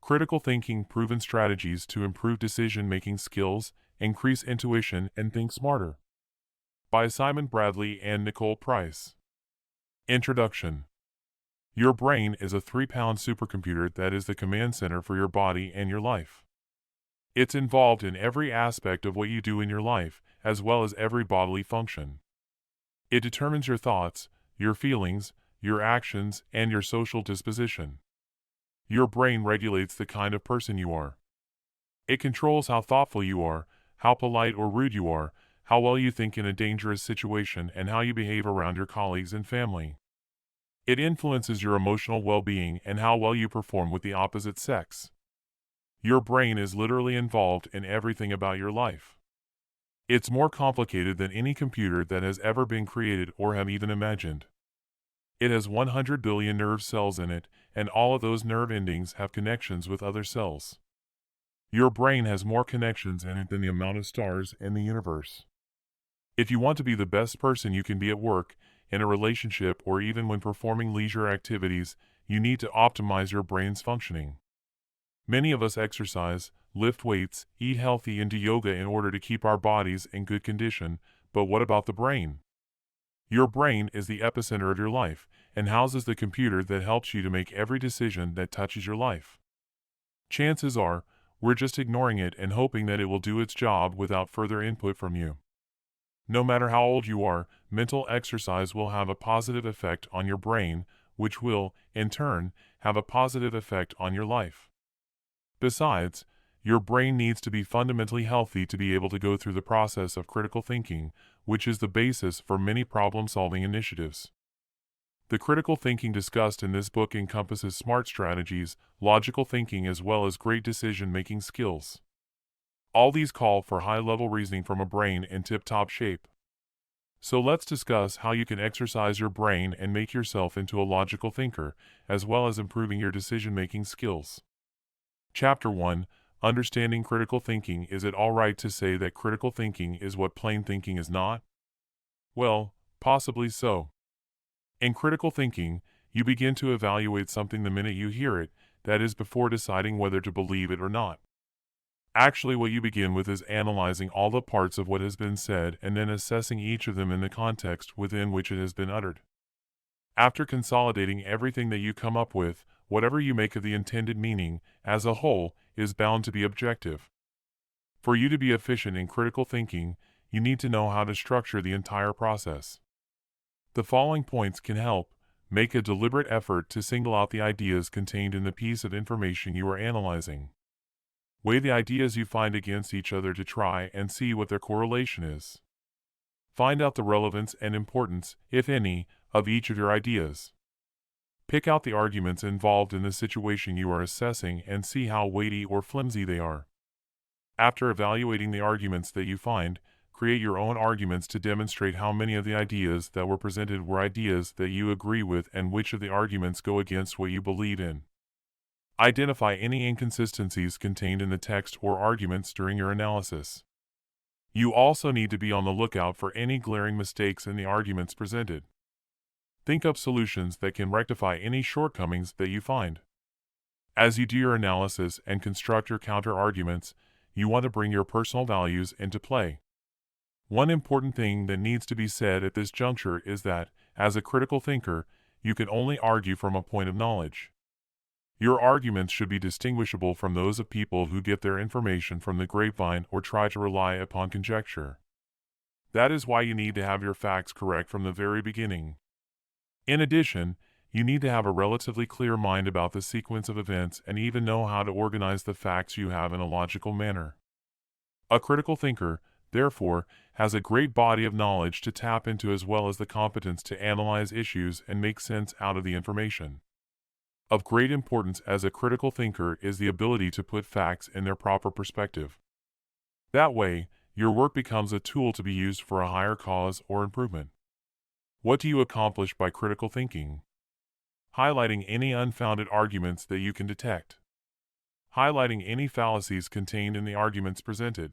Critical thinking proven strategies to improve decision-making skills, increase intuition, and think smarter. By Simon Bradley and Nicole Price. Introduction. Your brain is a 3-pound supercomputer that is the command center for your body and your life. It's involved in every aspect of what you do in your life, as well as every bodily function. It determines your thoughts, your feelings, your actions, and your social disposition. Your brain regulates the kind of person you are. It controls how thoughtful you are, how polite or rude you are, how well you think in a dangerous situation, and how you behave around your colleagues and family. It influences your emotional well-being and how well you perform with the opposite sex. Your brain is literally involved in everything about your life. It's more complicated than any computer that has ever been created or have even imagined. It has 100 billion nerve cells in it, and all of those nerve endings have connections with other cells. Your brain has more connections in it than the amount of stars in the universe. If you want to be the best person you can be at work, in a relationship, or even when performing leisure activities, you need to optimize your brain's functioning. Many of us exercise, lift weights, eat healthy, and do yoga in order to keep our bodies in good condition, but what about the brain? Your brain is the epicenter of your life, and houses the computer that helps you to make every decision that touches your life. Chances are, we're just ignoring it and hoping that it will do its job without further input from you. No matter how old you are, mental exercise will have a positive effect on your brain, which will, in turn, have a positive effect on your life. Besides, your brain needs to be fundamentally healthy to be able to go through the process of critical thinking, which is the basis for many problem-solving initiatives. The critical thinking discussed in this book encompasses smart strategies, logical thinking, as well as great decision-making skills. All these call for high-level reasoning from a brain in tip-top shape. So let's discuss how you can exercise your brain and make yourself into a logical thinker, as well as improving your decision-making skills. Chapter 1. Understanding critical thinking. Is it all right to say that critical thinking is what plain thinking is not? Well, possibly so. In critical thinking, you begin to evaluate something the minute you hear it, that is, before deciding whether to believe it or not. Actually, what you begin with is analyzing all the parts of what has been said and then assessing each of them in the context within which it has been uttered. After consolidating everything that you come up with, whatever you make of the intended meaning, as a whole, is bound to be objective. For you to be efficient in critical thinking, you need to know how to structure the entire process. The following points can help. Make a deliberate effort to single out the ideas contained in the piece of information you are analyzing. Weigh the ideas you find against each other to try and see what their correlation is. Find out the relevance and importance, if any, of each of your ideas. Pick out the arguments involved in the situation you are assessing and see how weighty or flimsy they are. After evaluating the arguments that you find, create your own arguments to demonstrate how many of the ideas that were presented were ideas that you agree with and which of the arguments go against what you believe in. Identify any inconsistencies contained in the text or arguments during your analysis. You also need to be on the lookout for any glaring mistakes in the arguments presented. Think up solutions that can rectify any shortcomings that you find. As you do your analysis and construct your counter-arguments, you want to bring your personal values into play. One important thing that needs to be said at this juncture is that, as a critical thinker, you can only argue from a point of knowledge. Your arguments should be distinguishable from those of people who get their information from the grapevine or try to rely upon conjecture. That is why you need to have your facts correct from the very beginning. In addition, you need to have a relatively clear mind about the sequence of events and even know how to organize the facts you have in a logical manner. A critical thinker, therefore, has a great body of knowledge to tap into as well as the competence to analyze issues and make sense out of the information. Of great importance as a critical thinker is the ability to put facts in their proper perspective. That way, your work becomes a tool to be used for a higher cause or improvement. What do you accomplish by critical thinking? Highlighting any unfounded arguments that you can detect. Highlighting any fallacies contained in the arguments presented.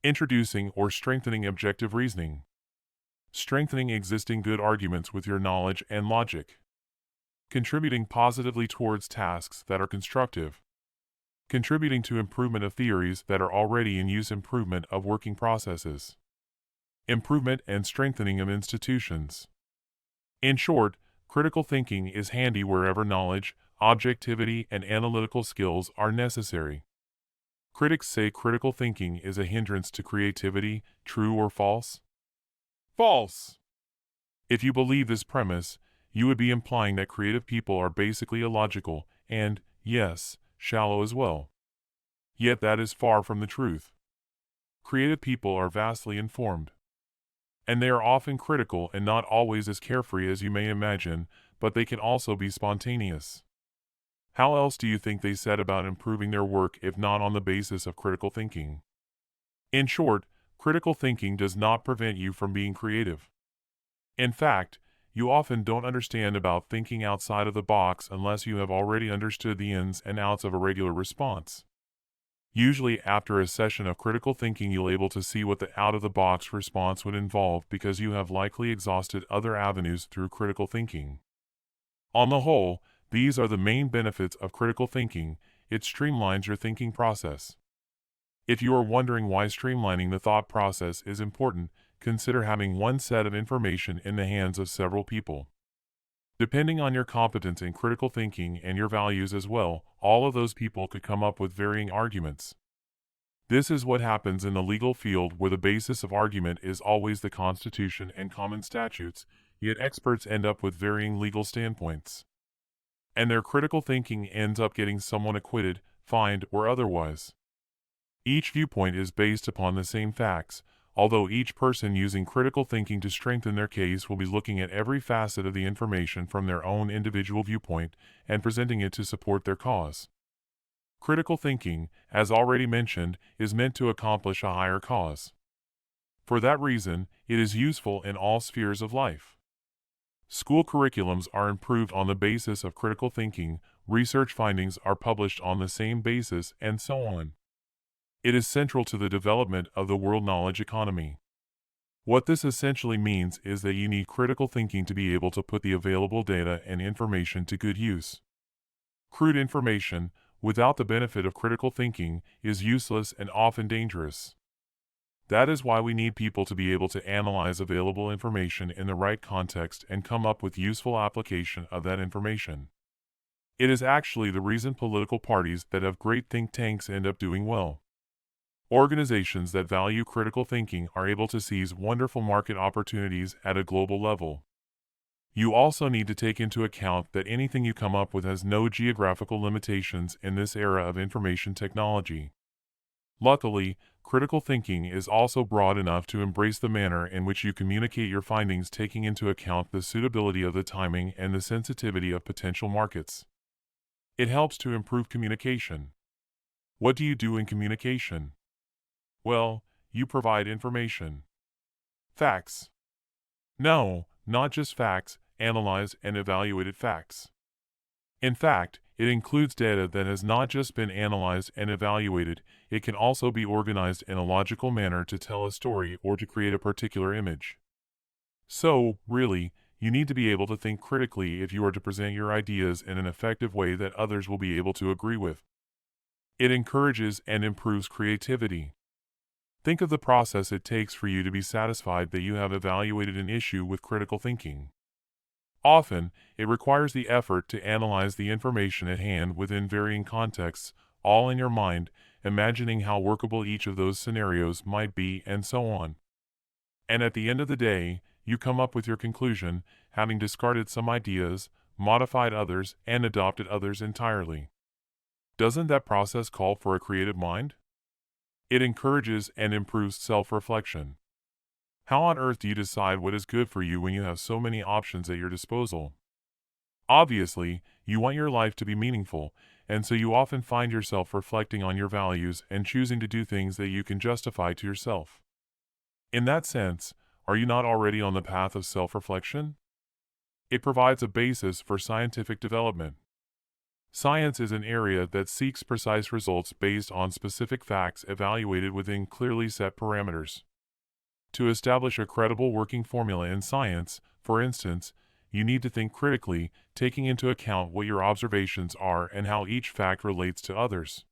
Introducing or strengthening objective reasoning. Strengthening existing good arguments with your knowledge and logic. Contributing positively towards tasks that are constructive. contributing to improvement of theories that are already in use, improvement of working processes, improvement and strengthening of institutions. In short, critical thinking is handy wherever knowledge, objectivity, and analytical skills are necessary. Critics say critical thinking is a hindrance to creativity. True or false? False! If you believe this premise, you would be implying that creative people are basically illogical and, yes, shallow as well. Yet that is far from the truth. Creative people are vastly informed. And they are often critical and not always as carefree as you may imagine, but they can also be spontaneous. How else do you think they set about improving their work if not on the basis of critical thinking? In short, critical thinking does not prevent you from being creative. In fact, you often don't understand about thinking outside of the box unless you have already understood the ins and outs of a regular response. Usually after a session of critical thinking you'll be able to see what the out-of-the-box response would involve because you have likely exhausted other avenues through critical thinking. On the whole, these are the main benefits of critical thinking. It streamlines your thinking process. If you are wondering why streamlining the thought process is important, consider having one set of information in the hands of several people. Depending on your competence in critical thinking and your values as well, all of those people could come up with varying arguments. This is what happens in the legal field, where the basis of argument is always the Constitution and common statutes, yet experts end up with varying legal standpoints. And their critical thinking ends up getting someone acquitted, fined, or otherwise. Each viewpoint is based upon the same facts, although each person using critical thinking to strengthen their case will be looking at every facet of the information from their own individual viewpoint and presenting it to support their cause. Critical thinking, as already mentioned, is meant to accomplish a higher cause. For that reason, it is useful in all spheres of life. School curriculums are improved on the basis of critical thinking, research findings are published on the same basis, and so on. It is central to the development of the world knowledge economy. What this essentially means is that you need critical thinking to be able to put the available data and information to good use. Crude information, without the benefit of critical thinking, is useless and often dangerous. That is why we need people to be able to analyze available information in the right context and come up with useful application of that information. It is actually the reason political parties that have great think tanks end up doing well. Organizations that value critical thinking are able to seize wonderful market opportunities at a global level. You also need to take into account that anything you come up with has no geographical limitations in this era of information technology. Luckily, critical thinking is also broad enough to embrace the manner in which you communicate your findings, taking into account the suitability of the timing and the sensitivity of potential markets. It helps to improve communication. What do you do in communication? Well, you provide information. Facts. No, not just facts, analyze and evaluated facts. In fact, it includes data that has not just been analyzed and evaluated, it can also be organized in a logical manner to tell a story or to create a particular image. So, really, you need to be able to think critically if you are to present your ideas in an effective way that others will be able to agree with. It encourages and improves creativity. Think of the process it takes for you to be satisfied that you have evaluated an issue with critical thinking. Often, it requires the effort to analyze the information at hand within varying contexts, all in your mind, imagining how workable each of those scenarios might be, and so on. And at the end of the day, you come up with your conclusion, having discarded some ideas, modified others, and adopted others entirely. Doesn't that process call for a creative mind? It encourages and improves self-reflection. How on earth do you decide what is good for you when you have so many options at your disposal? Obviously, you want your life to be meaningful, and so you often find yourself reflecting on your values and choosing to do things that you can justify to yourself. In that sense, are you not already on the path of self-reflection? It provides a basis for scientific development. Science is an area that seeks precise results based on specific facts evaluated within clearly set parameters. To establish a credible working formula in science, for instance, you need to think critically, taking into account what your observations are and how each fact relates to others.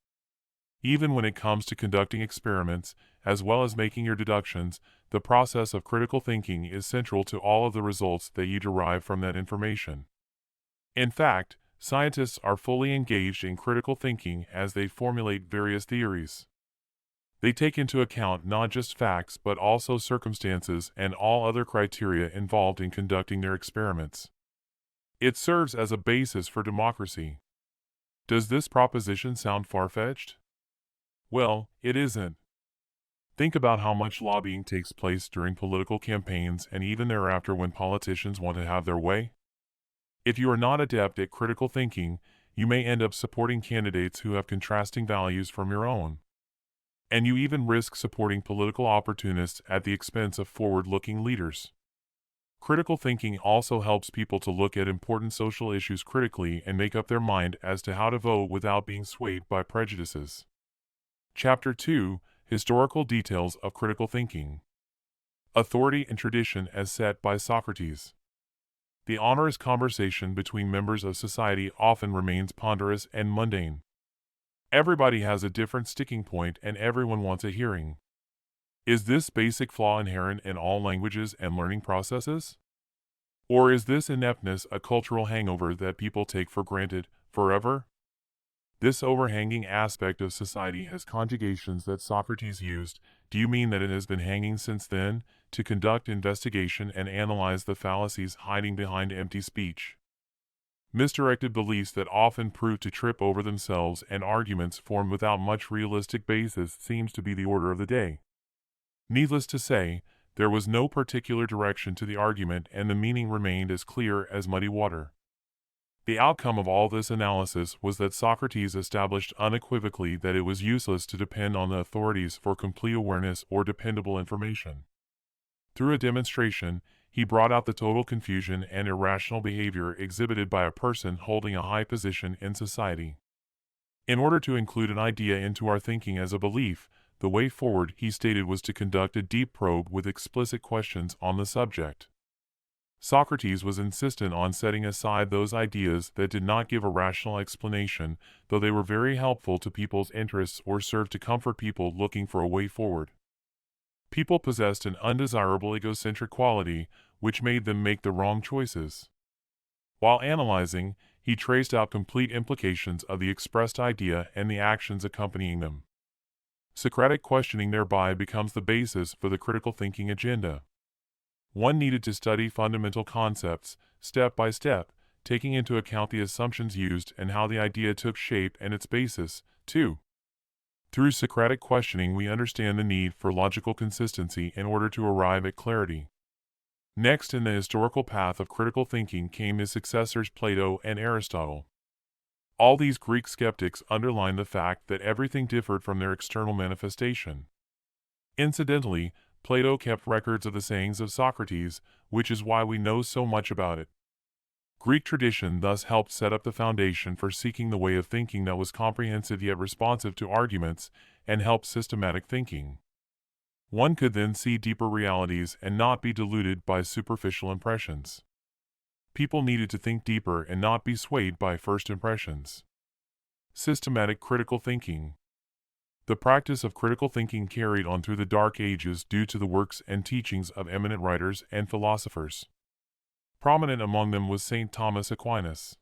Even when it comes to conducting experiments, as well as making your deductions, the process of critical thinking is central to all of the results that you derive from that information. In fact, scientists are fully engaged in critical thinking as they formulate various theories. They take into account not just facts but also circumstances and all other criteria involved in conducting their experiments. It serves as a basis for democracy. Does this proposition sound far-fetched? Well, it isn't. Think about how much lobbying takes place during political campaigns and even thereafter when politicians want to have their way. If you are not adept at critical thinking, you may end up supporting candidates who have contrasting values from your own. And you even risk supporting political opportunists at the expense of forward-looking leaders. Critical thinking also helps people to look at important social issues critically and make up their mind as to how to vote without being swayed by prejudices. Chapter 2: Historical Details of Critical Thinking. Authority and Tradition as Set by Socrates. The onerous conversation between members of society often remains ponderous and mundane. Everybody has a different sticking point and everyone wants a hearing. Is this basic flaw inherent in all languages and learning processes? Or is this ineptness a cultural hangover that people take for granted forever? This overhanging aspect of society has conjugations that Socrates used. Do you mean that it has been hanging since then, to conduct investigation and analyze the fallacies hiding behind empty speech? Misdirected beliefs that often prove to trip over themselves and arguments formed without much realistic basis seems to be the order of the day. Needless to say, there was no particular direction to the argument and the meaning remained as clear as muddy water. The outcome of all this analysis was that Socrates established unequivocally that it was useless to depend on the authorities for complete awareness or dependable information. Through a demonstration, he brought out the total confusion and irrational behavior exhibited by a person holding a high position in society. In order to include an idea into our thinking as a belief, the way forward, he stated, was to conduct a deep probe with explicit questions on the subject. Socrates was insistent on setting aside those ideas that did not give a rational explanation, though they were very helpful to people's interests or served to comfort people looking for a way forward. People possessed an undesirable egocentric quality, which made them make the wrong choices. While analyzing, he traced out complete implications of the expressed idea and the actions accompanying them. Socratic questioning thereby becomes the basis for the critical thinking agenda. One needed to study fundamental concepts, step by step, taking into account the assumptions used and how the idea took shape and its basis, too. Through Socratic questioning we understand the need for logical consistency in order to arrive at clarity. Next in the historical path of critical thinking came his successors Plato and Aristotle. All these Greek skeptics underlined the fact that everything differed from their external manifestation. Incidentally, Plato kept records of the sayings of Socrates, which is why we know so much about it. Greek tradition thus helped set up the foundation for seeking the way of thinking that was comprehensive yet responsive to arguments, and helped systematic thinking. One could then see deeper realities and not be deluded by superficial impressions. People needed to think deeper and not be swayed by first impressions. Systematic critical thinking. The practice of critical thinking carried on through the Dark Ages due to the works and teachings of eminent writers and philosophers. Prominent among them was St. Thomas Aquinas.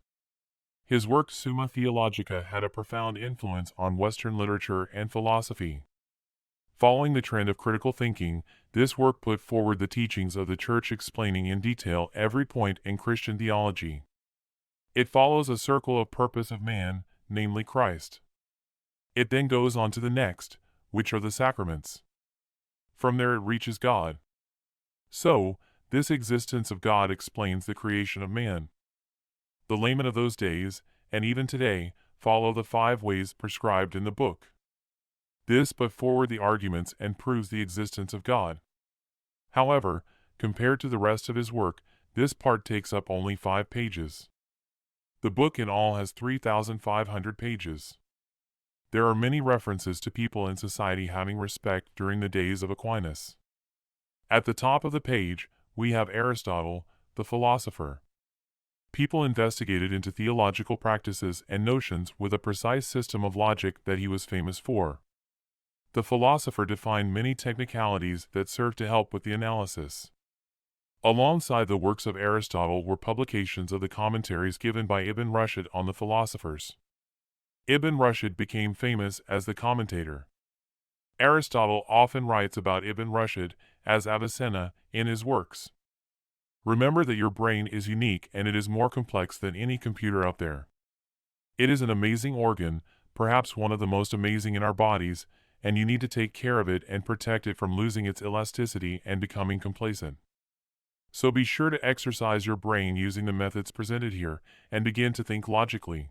His work Summa Theologica had a profound influence on Western literature and philosophy. Following the trend of critical thinking, this work put forward the teachings of the Church, explaining in detail every point in Christian theology. It follows a circle of purpose of man, namely Christ. It then goes on to the next, which are the sacraments. From there it reaches God. So, this existence of God explains the creation of man. The laymen of those days, and even today, follow the 5 ways prescribed in the book. This put forward the arguments and proves the existence of God. However, compared to the rest of his work, this part takes up only 5 pages. The book in all has 3,500 pages. There are many references to people in society having respect during the days of Aquinas. At the top of the page, we have Aristotle, the philosopher. People investigated into theological practices and notions with a precise system of logic that he was famous for. The philosopher defined many technicalities that served to help with the analysis. Alongside the works of Aristotle were publications of the commentaries given by Ibn Rushd on the philosophers. Ibn Rushd became famous as the commentator. Aristotle often writes about Ibn Rushd as Avicenna in his works. Remember that your brain is unique and it is more complex than any computer out there. It is an amazing organ, perhaps one of the most amazing in our bodies, and you need to take care of it and protect it from losing its elasticity and becoming complacent. So be sure to exercise your brain using the methods presented here and begin to think logically.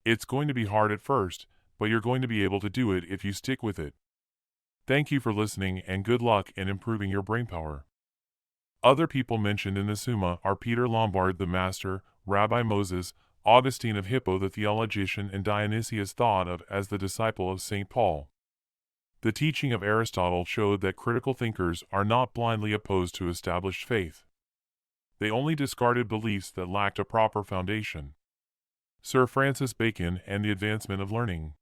It's going to be hard at first, but you're going to be able to do it if you stick with it. Thank you for listening and good luck in improving your brain power. Other people mentioned in the Summa are Peter Lombard the Master, Rabbi Moses, Augustine of Hippo the theologian, and Dionysius thought of as the disciple of St. Paul. The teaching of Aristotle showed that critical thinkers are not blindly opposed to established faith. They only discarded beliefs that lacked a proper foundation. Sir Francis Bacon and the advancement of learning.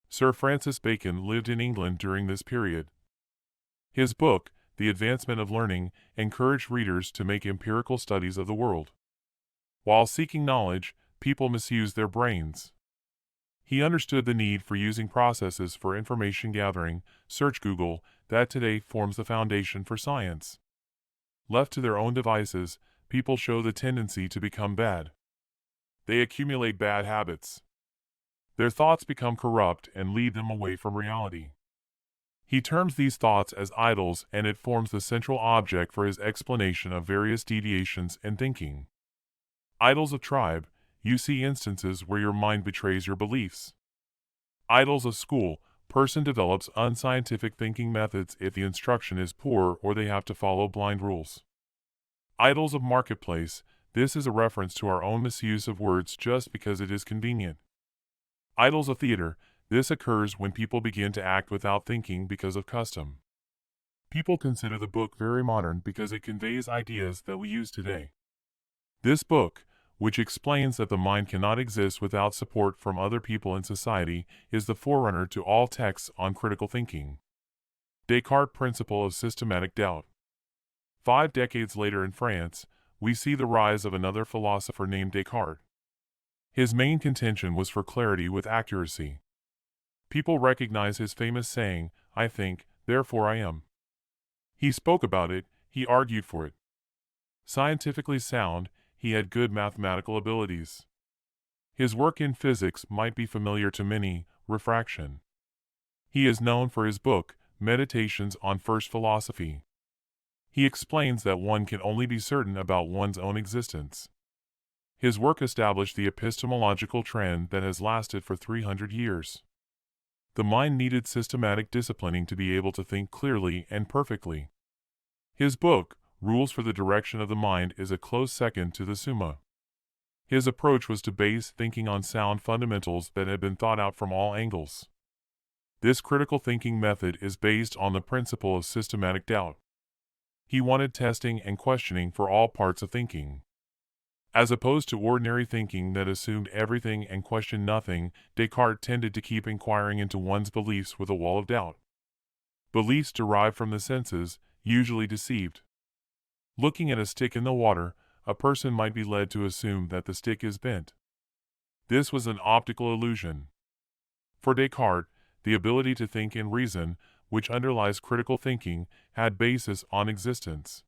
Sir Francis Bacon lived in England during this period. His book, The Advancement of Learning, encouraged readers to make empirical studies of the world. While seeking knowledge, people misuse their brains. He understood the need for using processes for information gathering, search Google, that today forms the foundation for science. Left to their own devices, people show the tendency to become bad. They accumulate bad habits. Their thoughts become corrupt and lead them away from reality. He terms these thoughts as idols, and it forms the central object for his explanation of various deviations in thinking. Idols of tribe, you see instances where your mind betrays your beliefs. Idols of school, person develops unscientific thinking methods if the instruction is poor or they have to follow blind rules. Idols of marketplace, this is a reference to our own misuse of words just because it is convenient. Idols of theater, this occurs when people begin to act without thinking because of custom. People consider the book very modern because it conveys ideas that we use today. This book, which explains that the mind cannot exist without support from other people in society, is the forerunner to all texts on critical thinking. Descartes' principle of systematic doubt. 5 decades later in France, we see the rise of another philosopher named Descartes. His main contention was for clarity with accuracy. People recognize his famous saying, "I think, therefore I am." He spoke about it, he argued for it. Scientifically sound, he had good mathematical abilities. His work in physics might be familiar to many, refraction. He is known for his book, Meditations on First Philosophy. He explains that one can only be certain about one's own existence. His work established the epistemological trend that has lasted for 300 years. The mind needed systematic disciplining to be able to think clearly and perfectly. His book, Rules for the Direction of the Mind, is a close second to the Summa. His approach was to base thinking on sound fundamentals that had been thought out from all angles. This critical thinking method is based on the principle of systematic doubt. He wanted testing and questioning for all parts of thinking. As opposed to ordinary thinking that assumed everything and questioned nothing, Descartes tended to keep inquiring into one's beliefs with a wall of doubt. Beliefs derived from the senses, usually deceived. Looking at a stick in the water, a person might be led to assume that the stick is bent. This was an optical illusion. For Descartes, the ability to think and reason, which underlies critical thinking, had basis on existence.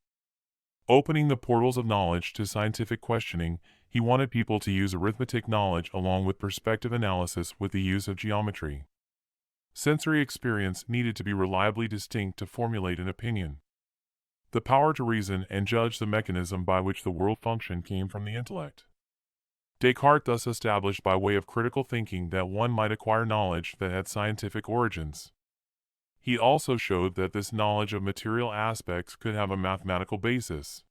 Opening the portals of knowledge to scientific questioning, he wanted people to use arithmetic knowledge along with perspective analysis with the use of geometry. Sensory experience needed to be reliably distinct to formulate an opinion. The power to reason and judge the mechanism by which the world functioned came from the intellect. Descartes thus established by way of critical thinking that one might acquire knowledge that had scientific origins. He also showed that this knowledge of material aspects could have a mathematical basis.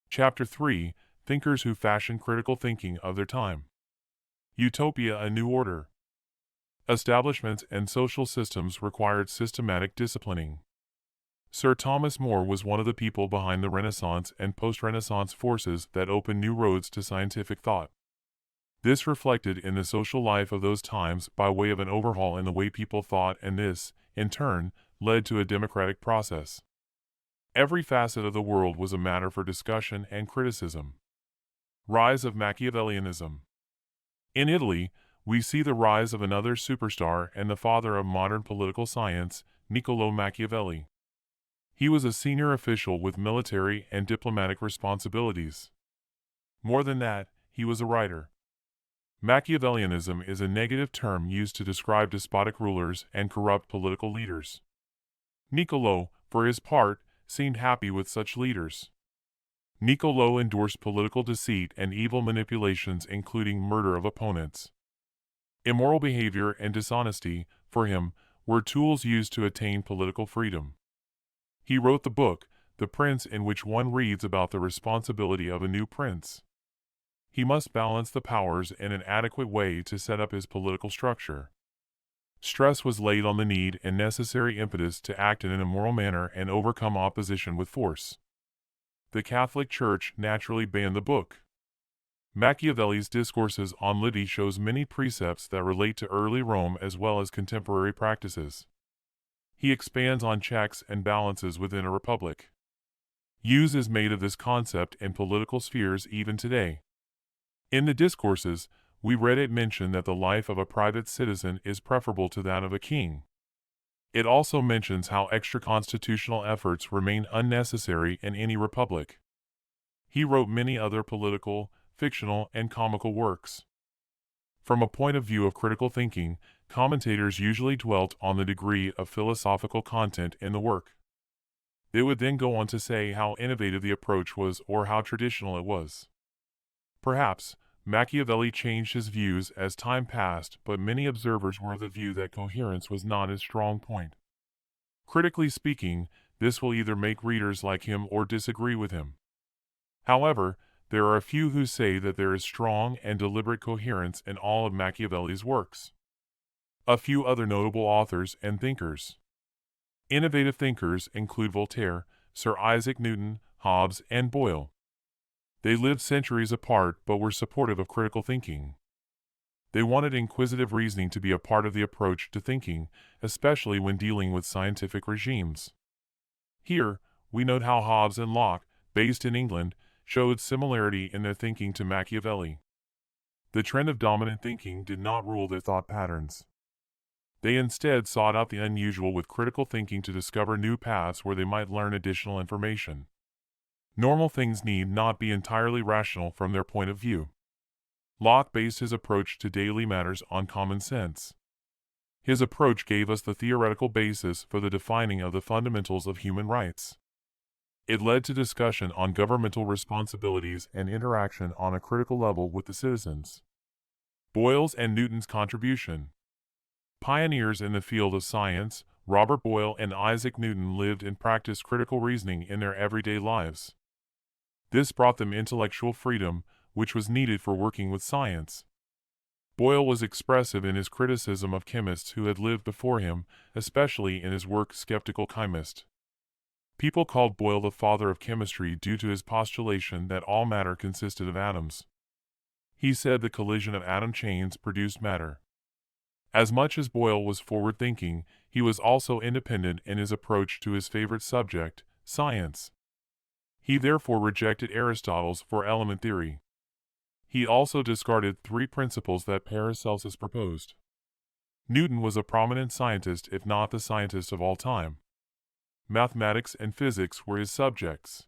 Chapter 3: Thinkers who fashioned critical thinking of their time. Utopia: a new order. Establishments and social systems required systematic disciplining. Sir Thomas More was one of the people behind the Renaissance and post-Renaissance forces that opened new roads to scientific thought. This reflected in the social life of those times by way of an overhaul in the way people thought, and this, in turn, led to a democratic process. Every facet of the world was a matter for discussion and criticism. Rise of Machiavellianism. In Italy, we see the rise of another superstar and the father of modern political science, Niccolò Machiavelli. He was a senior official with military and diplomatic responsibilities. More than that, he was a writer. Machiavellianism is a negative term used to describe despotic rulers and corrupt political leaders. Niccolò, for his part, seemed happy with such leaders. Niccolò endorsed political deceit and evil manipulations, including murder of opponents. Immoral behavior and dishonesty, for him, were tools used to attain political freedom. He wrote the book, The Prince, in which one reads about the responsibility of a new prince. He must balance the powers in an adequate way to set up his political structure. Stress was laid on the need and necessary impetus to act in an immoral manner and overcome opposition with force. The Catholic Church naturally banned the book. Machiavelli's discourses on liberty shows many precepts that relate to early Rome as well as contemporary practices. He expands on checks and balances within a republic. Use is made of this concept in political spheres even today. In the discourses, we read it mentioned that the life of a private citizen is preferable to that of a king. It also mentions how extra-constitutional efforts remain unnecessary in any republic. He wrote many other political, fictional, and comical works. From a point of view of critical thinking, commentators usually dwelt on the degree of philosophical content in the work. They would then go on to say how innovative the approach was or how traditional it was. Perhaps, Machiavelli changed his views as time passed, but many observers were of the view that coherence was not his strong point. Critically speaking, this will either make readers like him or disagree with him. However, there are a few who say that there is strong and deliberate coherence in all of Machiavelli's works. A few other notable authors and thinkers. Innovative thinkers include Voltaire, Sir Isaac Newton, Hobbes, and Boyle. They lived centuries apart but were supportive of critical thinking. They wanted inquisitive reasoning to be a part of the approach to thinking, especially when dealing with scientific regimes. Here, we note how Hobbes and Locke, based in England, showed similarity in their thinking to Machiavelli. The trend of dominant thinking did not rule their thought patterns. They instead sought out the unusual with critical thinking to discover new paths where they might learn additional information. Normal things need not be entirely rational from their point of view. Locke based his approach to daily matters on common sense. His approach gave us the theoretical basis for the defining of the fundamentals of human rights. It led to discussion on governmental responsibilities and interaction on a critical level with the citizens. Boyle's and Newton's contribution. Pioneers in the field of science, Robert Boyle and Isaac Newton lived and practiced critical reasoning in their everyday lives. This brought them intellectual freedom, which was needed for working with science. Boyle was expressive in his criticism of chemists who had lived before him, especially in his work Skeptical Chymist. People called Boyle the father of chemistry due to his postulation that all matter consisted of atoms. He said the collision of atom chains produced matter. As much as Boyle was forward-thinking, he was also independent in his approach to his favorite subject, science. He therefore rejected Aristotle's four-element theory. He also discarded three principles that Paracelsus proposed. Newton was a prominent scientist, if not the scientist of all time. Mathematics and physics were his subjects.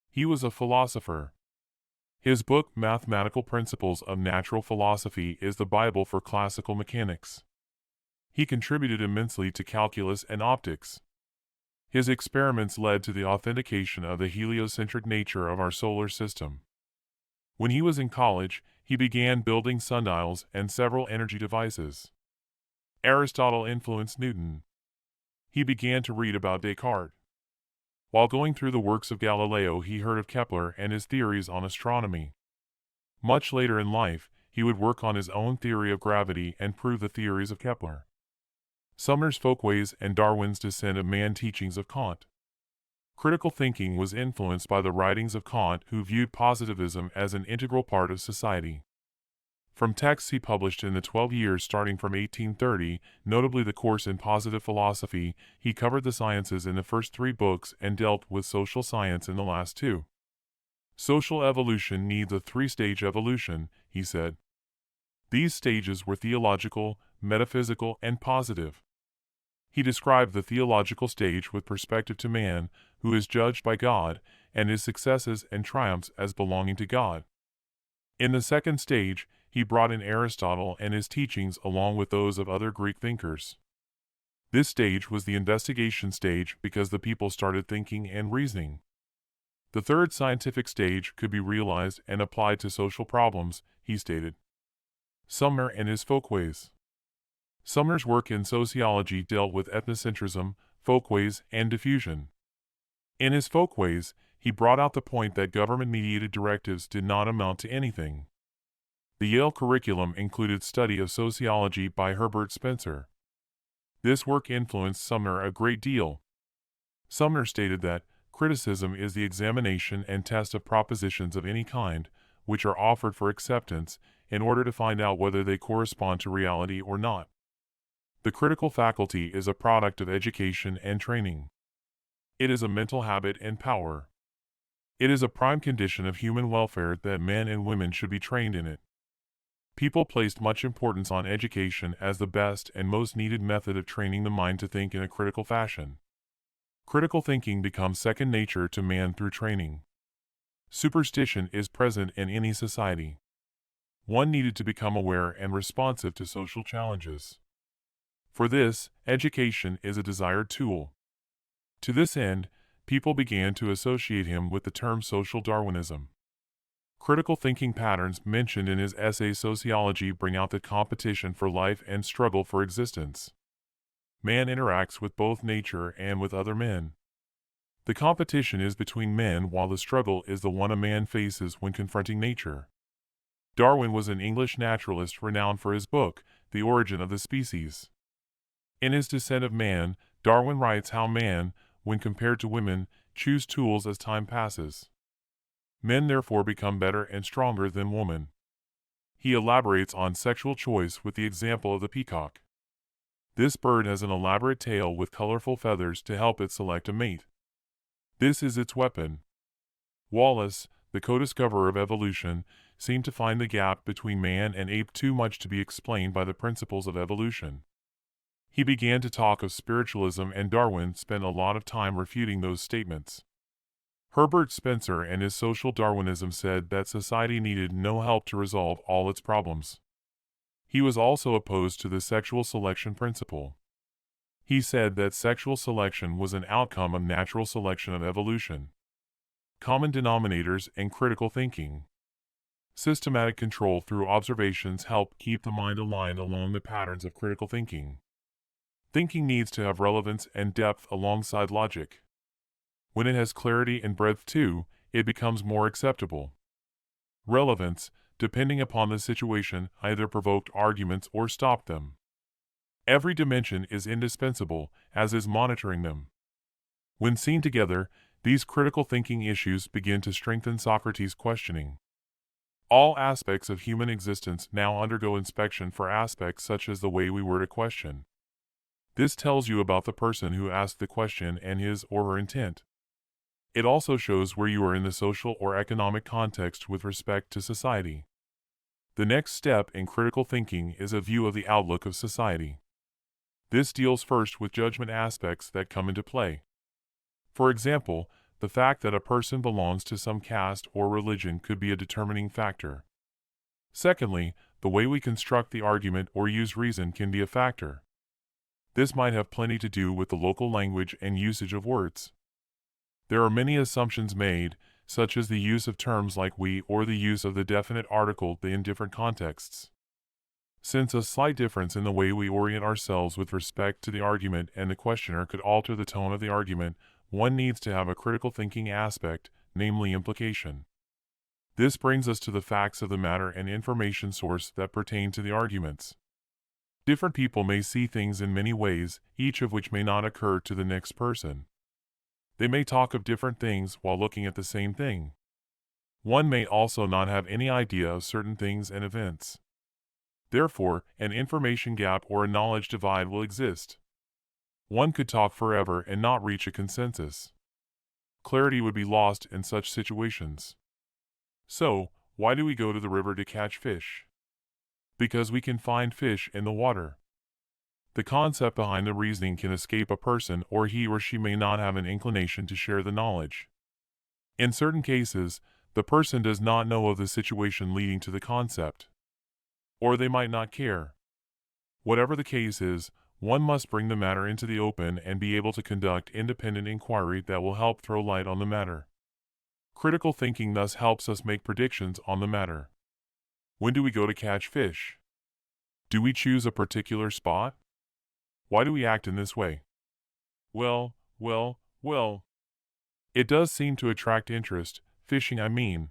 He was a philosopher. His book, Mathematical Principles of Natural Philosophy, is the Bible for classical mechanics. He contributed immensely to calculus and optics. His experiments led to the authentication of the heliocentric nature of our solar system. When he was in college, he began building sundials and several energy devices. Aristotle influenced Newton. He began to read about Descartes. While going through the works of Galileo, he heard of Kepler and his theories on astronomy. Much later in life, he would work on his own theory of gravity and prove the theories of Kepler. Sumner's Folkways and Darwin's Descent of Man teachings of Kant. Critical thinking was influenced by the writings of Kant, who viewed positivism as an integral part of society. From texts he published in the 12 years starting from 1830, notably the course in positive philosophy, he covered the sciences in the first 3 books and dealt with social science in the last 2. Social evolution needs a 3-stage evolution, he said. These stages were theological, metaphysical, and positive. He described the theological stage with perspective to man, who is judged by God, and his successes and triumphs as belonging to God. In the second stage, he brought in Aristotle and his teachings along with those of other Greek thinkers. This stage was the investigation stage because the people started thinking and reasoning. The third scientific stage could be realized and applied to social problems, he stated. Sumner and his folkways. Sumner's work in sociology dealt with ethnocentrism, folkways, and diffusion. In his folkways, he brought out the point that government-mediated directives did not amount to anything. The Yale curriculum included study of sociology by Herbert Spencer. This work influenced Sumner a great deal. Sumner stated that criticism is the examination and test of propositions of any kind, which are offered for acceptance, in order to find out whether they correspond to reality or not. The critical faculty is a product of education and training. It is a mental habit and power. It is a prime condition of human welfare that men and women should be trained in it. People placed much importance on education as the best and most needed method of training the mind to think in a critical fashion. Critical thinking becomes second nature to man through training. Superstition is present in any society. One needed to become aware and responsive to social challenges. For this, education is a desired tool. To this end, people began to associate him with the term social Darwinism. Critical thinking patterns mentioned in his essay Sociology bring out the competition for life and struggle for existence. Man interacts with both nature and with other men. The competition is between men while the struggle is the one a man faces when confronting nature. Darwin was an English naturalist renowned for his book, The Origin of the Species. In his Descent of Man, Darwin writes how man, when compared to women, choose tools as time passes. Men therefore become better and stronger than women. He elaborates on sexual choice with the example of the peacock. This bird has an elaborate tail with colorful feathers to help it select a mate. This is its weapon. Wallace, the co-discoverer of evolution, seemed to find the gap between man and ape too much to be explained by the principles of evolution. He began to talk of spiritualism, and Darwin spent a lot of time refuting those statements. Herbert Spencer and his social Darwinism said that society needed no help to resolve all its problems. He was also opposed to the sexual selection principle. He said that sexual selection was an outcome of natural selection of evolution. Common denominators and critical thinking. Systematic control through observations help keep the mind aligned along the patterns of critical thinking. Thinking needs to have relevance and depth alongside logic. When it has clarity and breadth too, it becomes more acceptable. Relevance, depending upon the situation, either provoked arguments or stopped them. Every dimension is indispensable, as is monitoring them. When seen together, these critical thinking issues begin to strengthen Socrates' questioning. All aspects of human existence now undergo inspection for aspects such as the way we word a question. This tells you about the person who asked the question and his or her intent. It also shows where you are in the social or economic context with respect to society. The next step in critical thinking is a view of the outlook of society. This deals first with judgment aspects that come into play. For example, the fact that a person belongs to some caste or religion could be a determining factor. Secondly, the way we construct the argument or use reason can be a factor. This might have plenty to do with the local language and usage of words. There are many assumptions made, such as the use of terms like we or the use of the definite article "the" in different contexts. Since a slight difference in the way we orient ourselves with respect to the argument and the questioner could alter the tone of the argument, one needs to have a critical thinking aspect, namely implication. This brings us to the facts of the matter and information source that pertain to the arguments. Different people may see things in many ways, each of which may not occur to the next person. They may talk of different things while looking at the same thing. One may also not have any idea of certain things and events. Therefore, an information gap or a knowledge divide will exist. One could talk forever and not reach a consensus. Clarity would be lost in such situations. So, why do we go to the river to catch fish? Because we can find fish in the water. The concept behind the reasoning can escape a person, or he or she may not have an inclination to share the knowledge. In certain cases, the person does not know of the situation leading to the concept. Or they might not care. Whatever the case is, one must bring the matter into the open and be able to conduct independent inquiry that will help throw light on the matter. Critical thinking thus helps us make predictions on the matter. When do we go to catch fish? Do we choose a particular spot? Why do we act in this way? Well. It does seem to attract interest, fishing I mean.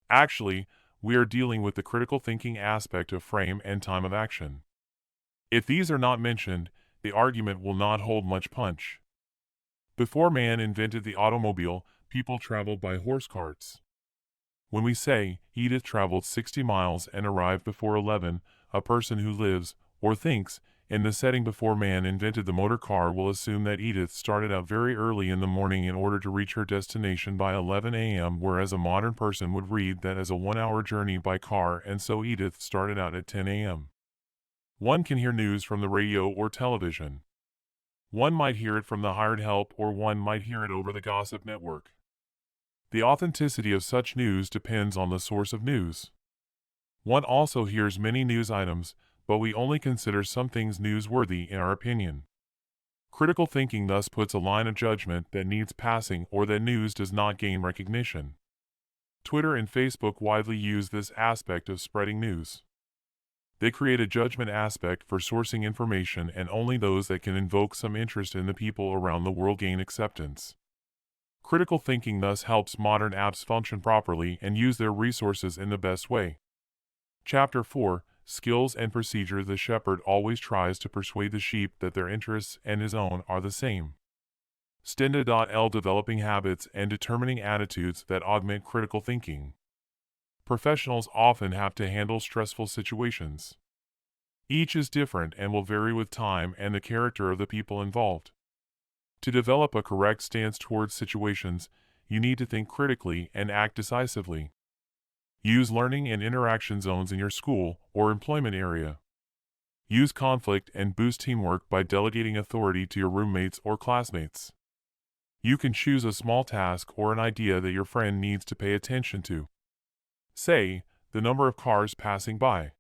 Actually, we are dealing with the critical thinking aspect of frame and time of action. If these are not mentioned, the argument will not hold much punch. Before man invented the automobile, people traveled by horse carts. When we say, Edith traveled 60 miles and arrived before 11, a person who lives, or thinks, in the setting before man invented the motor car will assume that Edith started out very early in the morning in order to reach her destination by 11 a.m., whereas a modern person would read that as a 1-hour journey by car, and so Edith started out at 10 a.m. One can hear news from the radio or television. One might hear it from the hired help, or one might hear it over the gossip network. The authenticity of such news depends on the source of news. One also hears many news items, but we only consider some things newsworthy in our opinion. Critical thinking thus puts a line of judgment that needs passing or that news does not gain recognition. Twitter and Facebook widely use this aspect of spreading news. They create a judgment aspect for sourcing information, and only those that can invoke some interest in the people around the world gain acceptance. Critical thinking thus helps modern apps function properly and use their resources in the best way. Chapter 4, Skills and Procedure. The shepherd always tries to persuade the sheep that their interests and his own are the same. Stenda.L. Developing habits and determining attitudes that augment critical thinking. Professionals often have to handle stressful situations. Each is different and will vary with time and the character of the people involved. To develop a correct stance towards situations, you need to think critically and act decisively. Use learning and interaction zones in your school or employment area. Use conflict and boost teamwork by delegating authority to your roommates or classmates. You can choose a small task or an idea that your friend needs to pay attention to. Say, the number of cars passing by.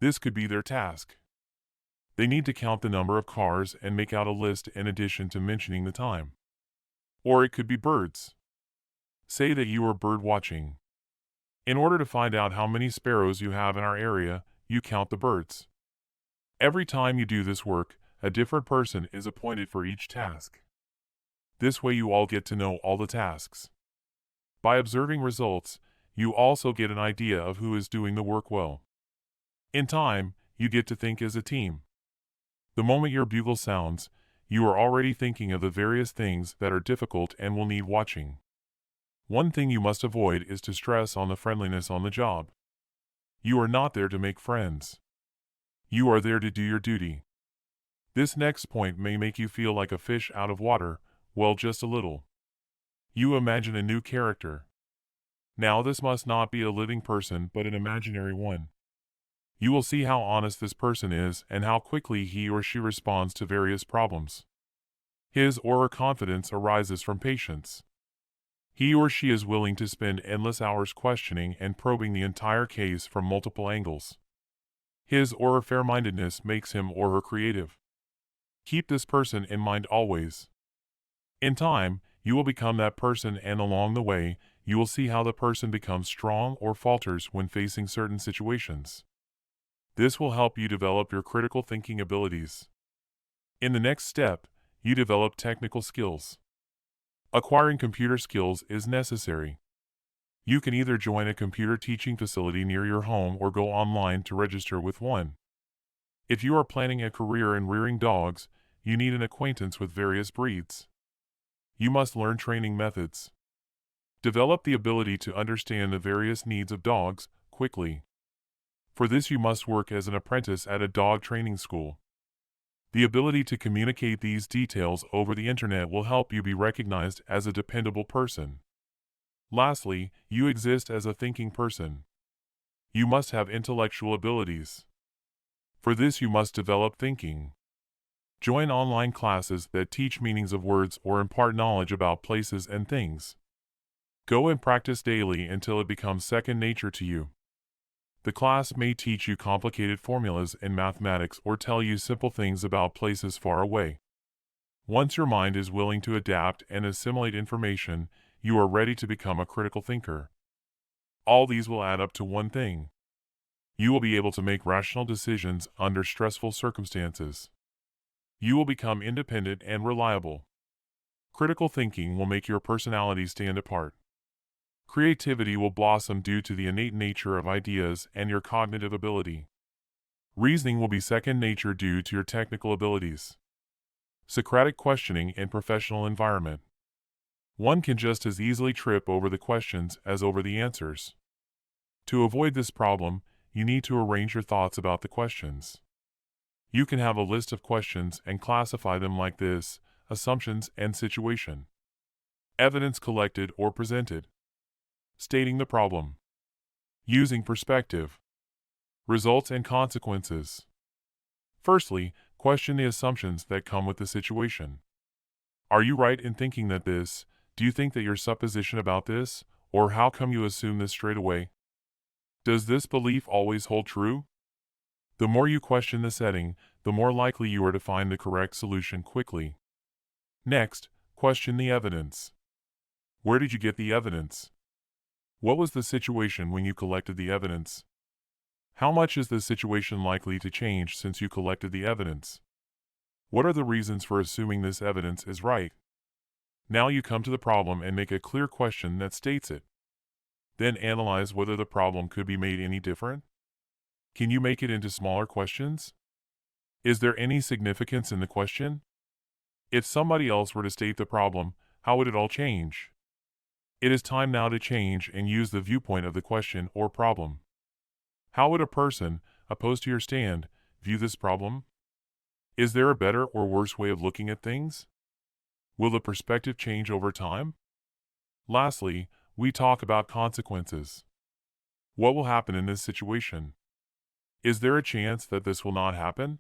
This could be their task. They need to count the number of cars and make out a list in addition to mentioning the time. Or it could be birds. Say that you are bird watching. In order to find out how many sparrows you have in our area, you count the birds. Every time you do this work, a different person is appointed for each task. This way you all get to know all the tasks. By observing results, you also get an idea of who is doing the work well. In time, you get to think as a team. The moment your bugle sounds, you are already thinking of the various things that are difficult and will need watching. One thing you must avoid is to stress on the friendliness on the job. You are not there to make friends. You are there to do your duty. This next point may make you feel like a fish out of water, well, just a little. You imagine a new character. Now this must not be a living person but an imaginary one. You will see how honest this person is and how quickly he or she responds to various problems. His or her confidence arises from patience. He or she is willing to spend endless hours questioning and probing the entire case from multiple angles. His or her fair-mindedness makes him or her creative. Keep this person in mind always. In time, you will become that person, and along the way, you will see how the person becomes strong or falters when facing certain situations. This will help you develop your critical thinking abilities. In the next step, you develop technical skills. Acquiring computer skills is necessary. You can either join a computer teaching facility near your home or go online to register with one. If you are planning a career in rearing dogs, you need an acquaintance with various breeds. You must learn training methods. Develop the ability to understand the various needs of dogs quickly. For this you must work as an apprentice at a dog training school. The ability to communicate these details over the internet will help you be recognized as a dependable person. Lastly, you exist as a thinking person. You must have intellectual abilities. For this you must develop thinking. Join online classes that teach meanings of words or impart knowledge about places and things. Go and practice daily until it becomes second nature to you. The class may teach you complicated formulas in mathematics or tell you simple things about places far away. Once your mind is willing to adapt and assimilate information, you are ready to become a critical thinker. All these will add up to one thing. You will be able to make rational decisions under stressful circumstances. You will become independent and reliable. Critical thinking will make your personality stand apart. Creativity will blossom due to the innate nature of ideas and your cognitive ability. Reasoning will be second nature due to your technical abilities. Socratic questioning in professional environment. One can just as easily trip over the questions as over the answers. To avoid this problem, you need to arrange your thoughts about the questions. You can have a list of questions and classify them like this: assumptions and situation. Evidence collected or presented. Stating the problem. Using perspective. Results and consequences. Firstly, question the assumptions that come with the situation. Are you right in thinking that this? Do you think that your supposition about this? Or how come you assume this straight away? Does this belief always hold true? The more you question the setting, the more likely you are to find the correct solution quickly. Next, question the evidence. Where did you get the evidence? What was the situation when you collected the evidence? How much is the situation likely to change since you collected the evidence? What are the reasons for assuming this evidence is right? Now you come to the problem and make a clear question that states it. Then analyze whether the problem could be made any different. Can you make it into smaller questions? Is there any significance in the question? If somebody else were to state the problem, how would it all change? It is time now to change and use the viewpoint of the question or problem. How would a person, opposed to your stand, view this problem? Is there a better or worse way of looking at things? Will the perspective change over time? Lastly, we talk about consequences. What will happen in this situation? Is there a chance that this will not happen?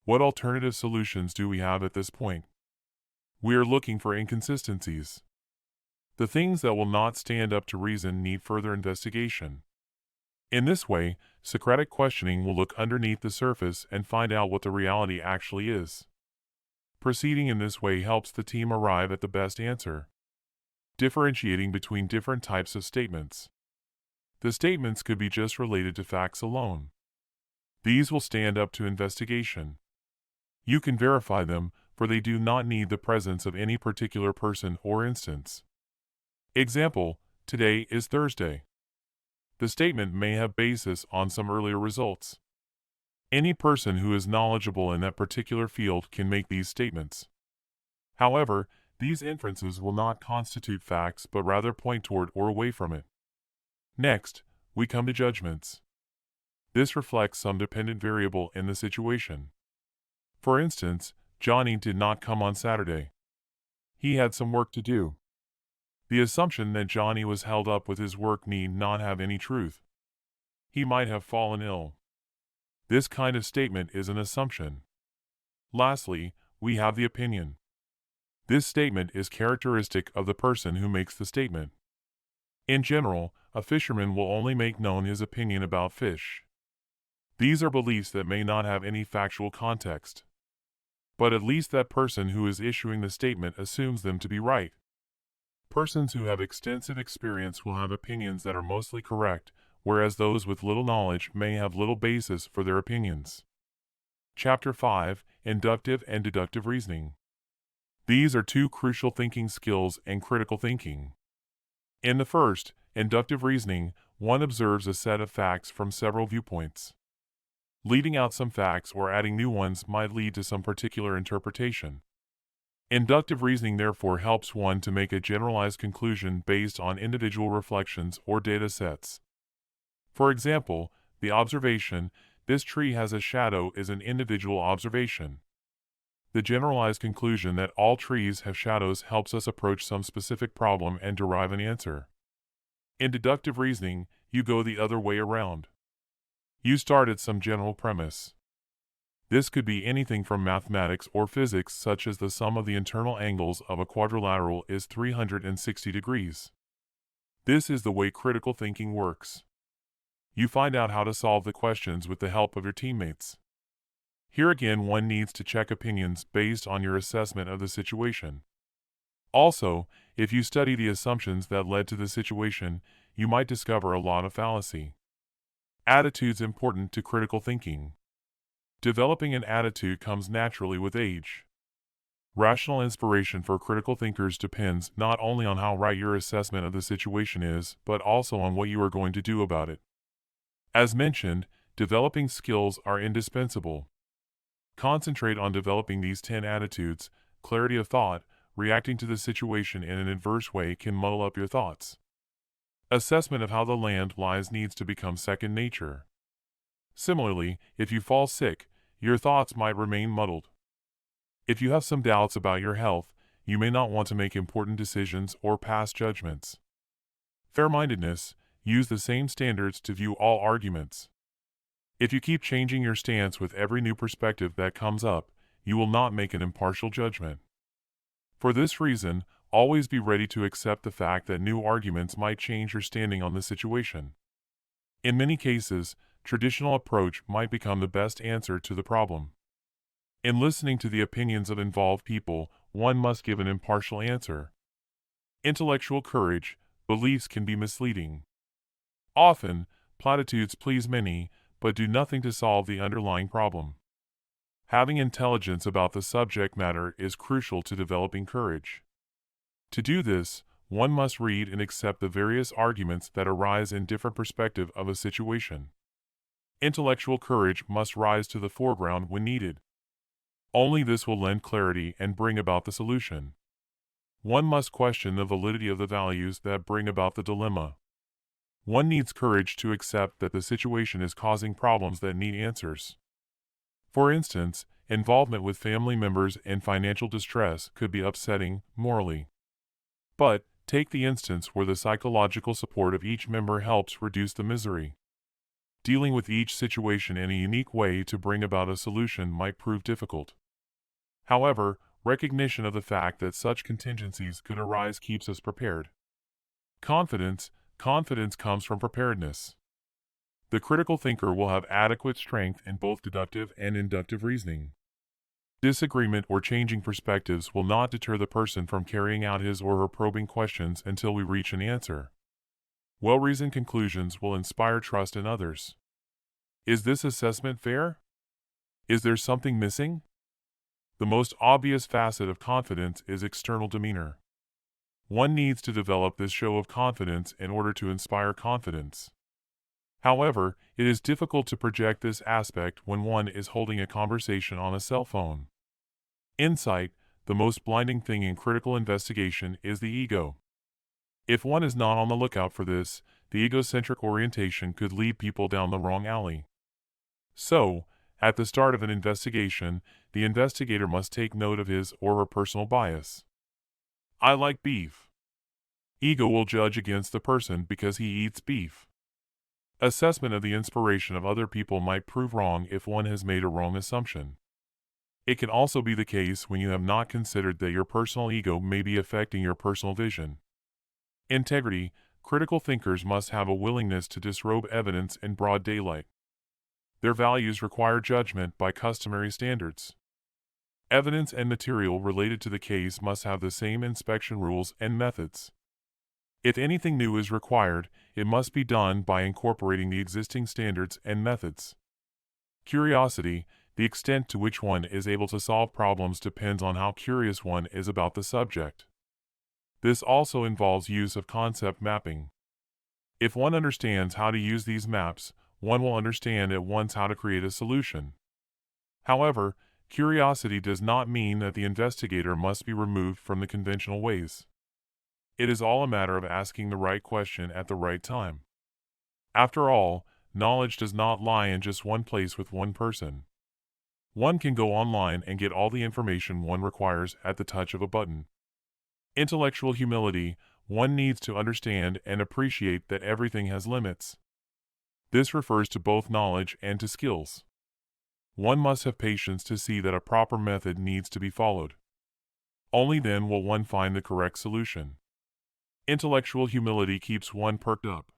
What alternative solutions do we have at this point? We are looking for inconsistencies. The things that will not stand up to reason need further investigation. In this way, Socratic questioning will look underneath the surface and find out what the reality actually is. Proceeding in this way helps the team arrive at the best answer. Differentiating between different types of statements. The statements could be just related to facts alone. These will stand up to investigation. You can verify them, for they do not need the presence of any particular person or instance. Example: today is Thursday. The statement may have basis on some earlier results. Any person who is knowledgeable in that particular field can make these statements. However, these inferences will not constitute facts but rather point toward or away from it. Next, we come to judgments. This reflects some dependent variable in the situation. For instance, Johnny did not come on Saturday. He had some work to do. The assumption that Johnny was held up with his work need not have any truth. He might have fallen ill. This kind of statement is an assumption. Lastly, we have the opinion. This statement is characteristic of the person who makes the statement. In general, a fisherman will only make known his opinion about fish. These are beliefs that may not have any factual context. But at least that person who is issuing the statement assumes them to be right. Persons who have extensive experience will have opinions that are mostly correct, whereas those with little knowledge may have little basis for their opinions. Chapter 5: Inductive and Deductive Reasoning. These are two crucial thinking skills in critical thinking. In the first, inductive reasoning, one observes a set of facts from several viewpoints. Leaving out some facts or adding new ones might lead to some particular interpretation. Inductive reasoning therefore helps one to make a generalized conclusion based on individual reflections or data sets. For example, the observation, "This tree has a shadow," is an individual observation. The generalized conclusion that all trees have shadows helps us approach some specific problem and derive an answer. In deductive reasoning, you go the other way around. You start at some general premise. This could be anything from mathematics or physics, such as the sum of the internal angles of a quadrilateral is 360 degrees. This is the way critical thinking works. You find out how to solve the questions with the help of your teammates. Here again, one needs to check opinions based on your assessment of the situation. Also, if you study the assumptions that led to the situation, you might discover a lot of fallacy. Attitudes important to critical thinking. Developing an attitude comes naturally with age. Rational inspiration for critical thinkers depends not only on how right your assessment of the situation is, but also on what you are going to do about it. As mentioned, developing skills are indispensable. Concentrate on developing these 10 attitudes. Clarity of thought. Reacting to the situation in an adverse way can muddle up your thoughts. Assessment of how the land lies needs to become second nature. Similarly, if you fall sick, your thoughts might remain muddled. If you have some doubts about your health, you may not want to make important decisions or pass judgments. Fair-mindedness. Use the same standards to view all arguments. If you keep changing your stance with every new perspective that comes up, you will not make an impartial judgment. For this reason, always be ready to accept the fact that new arguments might change your standing on the situation. In many cases, traditional approach might become the best answer to the problem. In listening to the opinions of involved people, one must give an impartial answer. Intellectual courage. Beliefs can be misleading. Often, platitudes please many, but do nothing to solve the underlying problem. Having intelligence about the subject matter is crucial to developing courage. To do this, one must read and accept the various arguments that arise in different perspectives of a situation. Intellectual courage must rise to the foreground when needed. Only this will lend clarity and bring about the solution. One must question the validity of the values that bring about the dilemma. One needs courage to accept that the situation is causing problems that need answers. For instance, involvement with family members in financial distress could be upsetting morally. But, take the instance where the psychological support of each member helps reduce the misery. Dealing with each situation in a unique way to bring about a solution might prove difficult. However, recognition of the fact that such contingencies could arise keeps us prepared. Confidence comes from preparedness. The critical thinker will have adequate strength in both deductive and inductive reasoning. Disagreement or changing perspectives will not deter the person from carrying out his or her probing questions until we reach an answer. Well-reasoned conclusions will inspire trust in others. Is this assessment fair? Is there something missing? The most obvious facet of confidence is external demeanor. One needs to develop this show of confidence in order to inspire confidence. However, it is difficult to project this aspect when one is holding a conversation on a cell phone. Insight. The most blinding thing in critical investigation is the ego. If one is not on the lookout for this, the egocentric orientation could lead people down the wrong alley. So, at the start of an investigation, the investigator must take note of his or her personal bias. I like beef. Ego will judge against the person because he eats beef. Assessment of the inspiration of other people might prove wrong if one has made a wrong assumption. It can also be the case when you have not considered that your personal ego may be affecting your personal vision. Integrity. Critical thinkers must have a willingness to disrobe evidence in broad daylight. Their values require judgment by customary standards. Evidence and material related to the case must have the same inspection rules and methods. If anything new is required, it must be done by incorporating the existing standards and methods. Curiosity. The extent to which one is able to solve problems depends on how curious one is about the subject. This also involves use of concept mapping. If one understands how to use these maps, one will understand at once how to create a solution. However, Curiosity does not mean that the investigator must be removed from the conventional ways. It is all a matter of asking the right question at the right time. After all, knowledge does not lie in just one place with one person. One can go online and get all the information one requires at the touch of a button. Intellectual humility: one needs to understand and appreciate that everything has limits. This refers to both knowledge and to skills. One must have patience to see that a proper method needs to be followed. Only then will one find the correct solution. Intellectual humility keeps one perked up.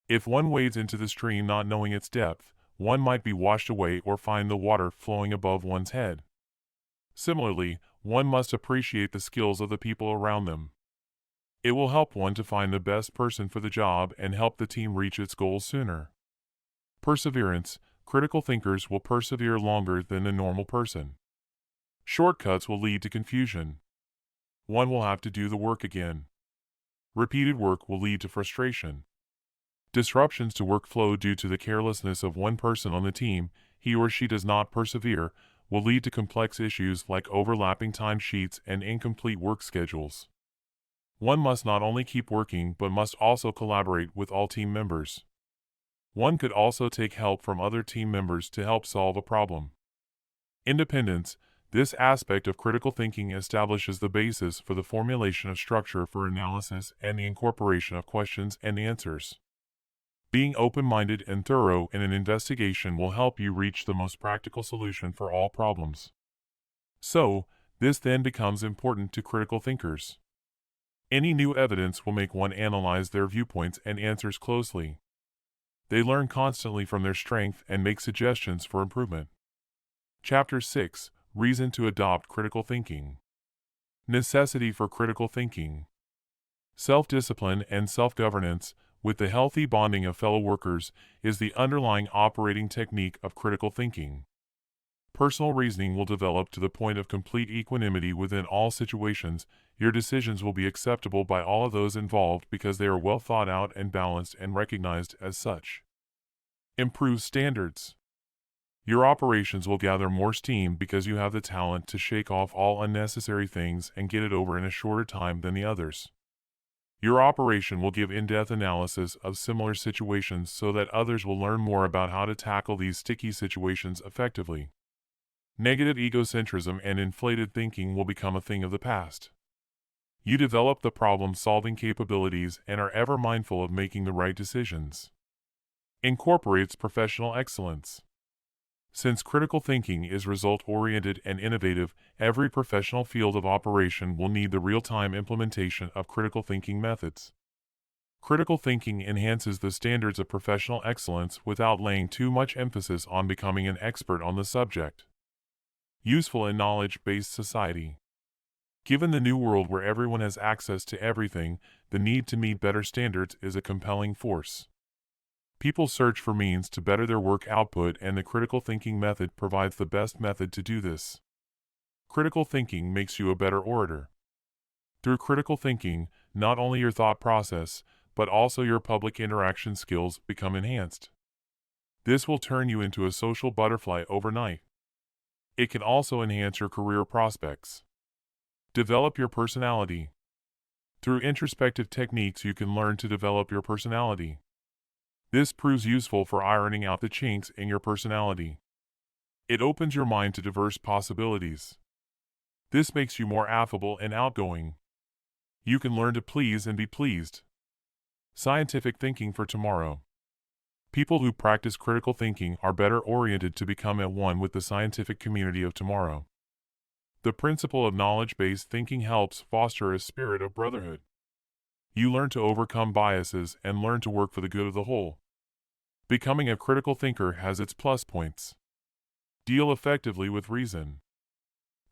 If one wades into the stream not knowing its depth, one might be washed away or find the water flowing above one's head. Similarly, one must appreciate the skills of the people around them. It will help one to find the best person for the job and help the team reach its goals sooner. Perseverance: critical thinkers will persevere longer than the normal person. Shortcuts will lead to confusion. One will have to do the work again. Repeated work will lead to frustration. Disruptions to workflow due to the carelessness of one person on the team, he or she does not persevere, will lead to complex issues like overlapping timesheets and incomplete work schedules. One must not only keep working but must also collaborate with all team members. One could also take help from other team members to help solve a problem. Independence: this aspect of critical thinking establishes the basis for the formulation of structure for analysis and the incorporation of questions and answers. Being open-minded and thorough in an investigation will help you reach the most practical solution for all problems. So, this then becomes important to critical thinkers. Any new evidence will make one analyze their viewpoints and answers closely. They learn constantly from their strength and make suggestions for improvement. Chapter 6: Reason to adopt critical thinking. Necessity for critical thinking. Self-discipline and self-governance, with the healthy bonding of fellow workers, is the underlying operating technique of critical thinking. Personal reasoning will develop to the point of complete equanimity within all situations. Your decisions will be acceptable by all of those involved because they are well thought out and balanced and recognized as such. Improve standards. Your operations will gather more steam because you have the talent to shake off all unnecessary things and get it over in a shorter time than the others. Your operation will give in-depth analysis of similar situations so that others will learn more about how to tackle these sticky situations effectively. Negative egocentrism and inflated thinking will become a thing of the past. You develop the problem-solving capabilities and are ever mindful of making the right decisions. Incorporates professional excellence. Since critical thinking is result-oriented and innovative, every professional field of operation will need the real-time implementation of critical thinking methods. Critical thinking enhances the standards of professional excellence without laying too much emphasis on becoming an expert on the subject. Useful in knowledge-based society. Given the new world where everyone has access to everything, the need to meet better standards is a compelling force. People search for means to better their work output, and the critical thinking method provides the best method to do this. Critical thinking makes you a better orator. Through critical thinking, not only your thought process, but also your public interaction skills become enhanced. This will turn you into a social butterfly overnight. It can also enhance your career prospects. Develop your personality. Through introspective techniques, you can learn to develop your personality. This proves useful for ironing out the chinks in your personality. It opens your mind to diverse possibilities. This makes you more affable and outgoing. You can learn to please and be pleased. Scientific thinking for tomorrow. People who practice critical thinking are better oriented to become at one with the scientific community of tomorrow. The principle of knowledge-based thinking helps foster a spirit of brotherhood. You learn to overcome biases and learn to work for the good of the whole. Becoming a critical thinker has its plus points. Deal effectively with reason.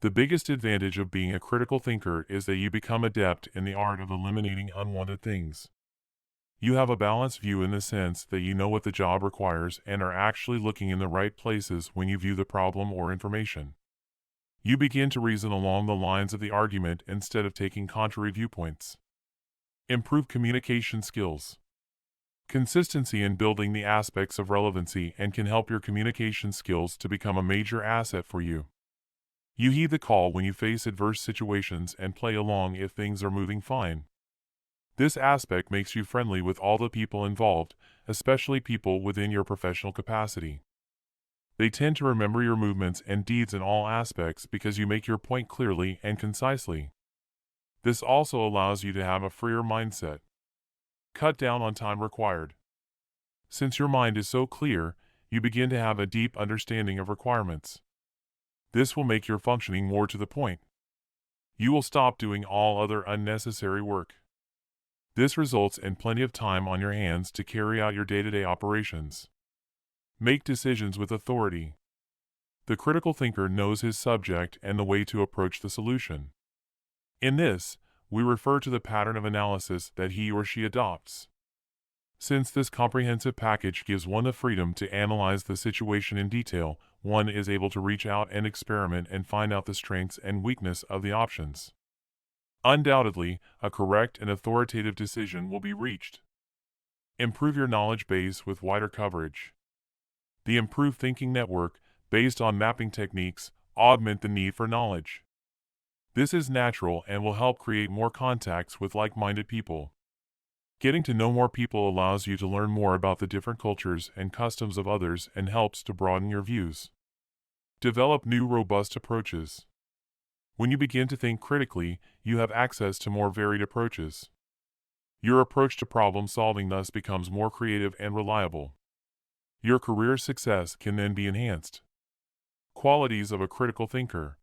The biggest advantage of being a critical thinker is that you become adept in the art of eliminating unwanted things. You have a balanced view in the sense that you know what the job requires and are actually looking in the right places when you view the problem or information. You begin to reason along the lines of the argument instead of taking contrary viewpoints. Improve communication skills. Consistency in building the aspects of relevancy and can help your communication skills to become a major asset for you. You heed the call when you face adverse situations and play along if things are moving fine. This aspect makes you friendly with all the people involved, especially people within your professional capacity. They tend to remember your movements and deeds in all aspects because you make your point clearly and concisely. This also allows you to have a freer mindset. Cut down on time required. Since your mind is so clear, you begin to have a deep understanding of requirements. This will make your functioning more to the point. You will stop doing all other unnecessary work. This results in plenty of time on your hands to carry out your day-to-day operations. Make decisions with authority. The critical thinker knows his subject and the way to approach the solution. In this, we refer to the pattern of analysis that he or she adopts. Since this comprehensive package gives one the freedom to analyze the situation in detail, one is able to reach out and experiment and find out the strengths and weakness of the options. Undoubtedly, a correct and authoritative decision will be reached. Improve your knowledge base with wider coverage. The improved thinking network, based on mapping techniques, augment the need for knowledge. This is natural and will help create more contacts with like-minded people. Getting to know more people allows you to learn more about the different cultures and customs of others and helps to broaden your views. Develop new robust approaches. When you begin to think critically, you have access to more varied approaches. Your approach to problem solving thus becomes more creative and reliable. Your career success can then be enhanced. Qualities of a critical thinker.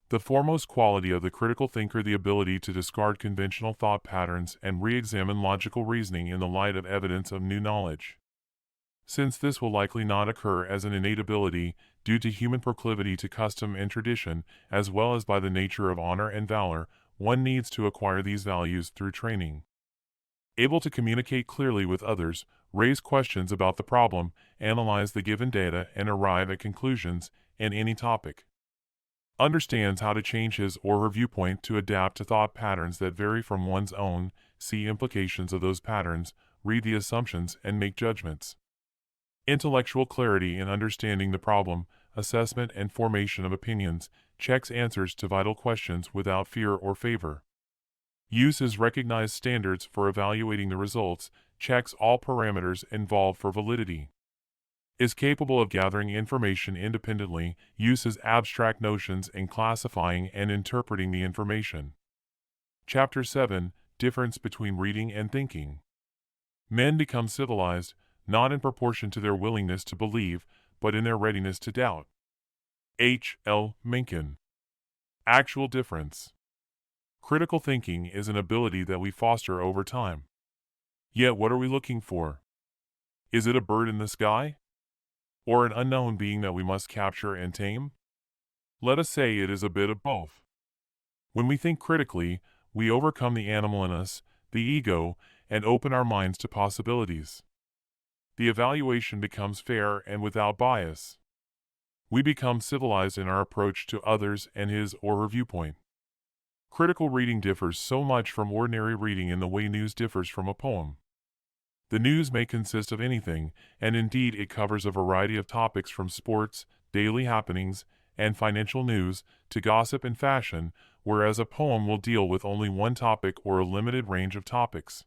The foremost quality of the critical thinker is the ability to discard conventional thought patterns and re-examine logical reasoning in the light of evidence of new knowledge. Since this will likely not occur as an innate ability due to human proclivity to custom and tradition, as well as by the nature of honor and valor, one needs to acquire these values through training. Able to communicate clearly with others, raise questions about the problem, analyze the given data, and arrive at conclusions in any topic. Understands how to change his or her viewpoint to adapt to thought patterns that vary from one's own, see implications of those patterns, read the assumptions, and make judgments. Intellectual clarity in understanding the problem, assessment and formation of opinions, checks answers to vital questions without fear or favor. Uses recognized standards for evaluating the results, checks all parameters involved for validity. Is capable of gathering information independently, uses abstract notions in classifying and interpreting the information. Chapter 7: Difference between reading and thinking. Men become civilized, not in proportion to their willingness to believe, but in their readiness to doubt. H. L. Mencken. Actual difference. Critical thinking is an ability that we foster over time. Yet what are we looking for? Is it a bird in the sky? Or an unknown being that we must capture and tame? Let us say it is a bit of both. When we think critically, we overcome the animal in us, the ego, and open our minds to possibilities. The evaluation becomes fair and without bias. We become civilized in our approach to others and his or her viewpoint. Critical reading differs so much from ordinary reading in the way news differs from a poem. The news may consist of anything, and indeed it covers a variety of topics from sports, daily happenings, and financial news, to gossip and fashion, whereas a poem will deal with only one topic or a limited range of topics.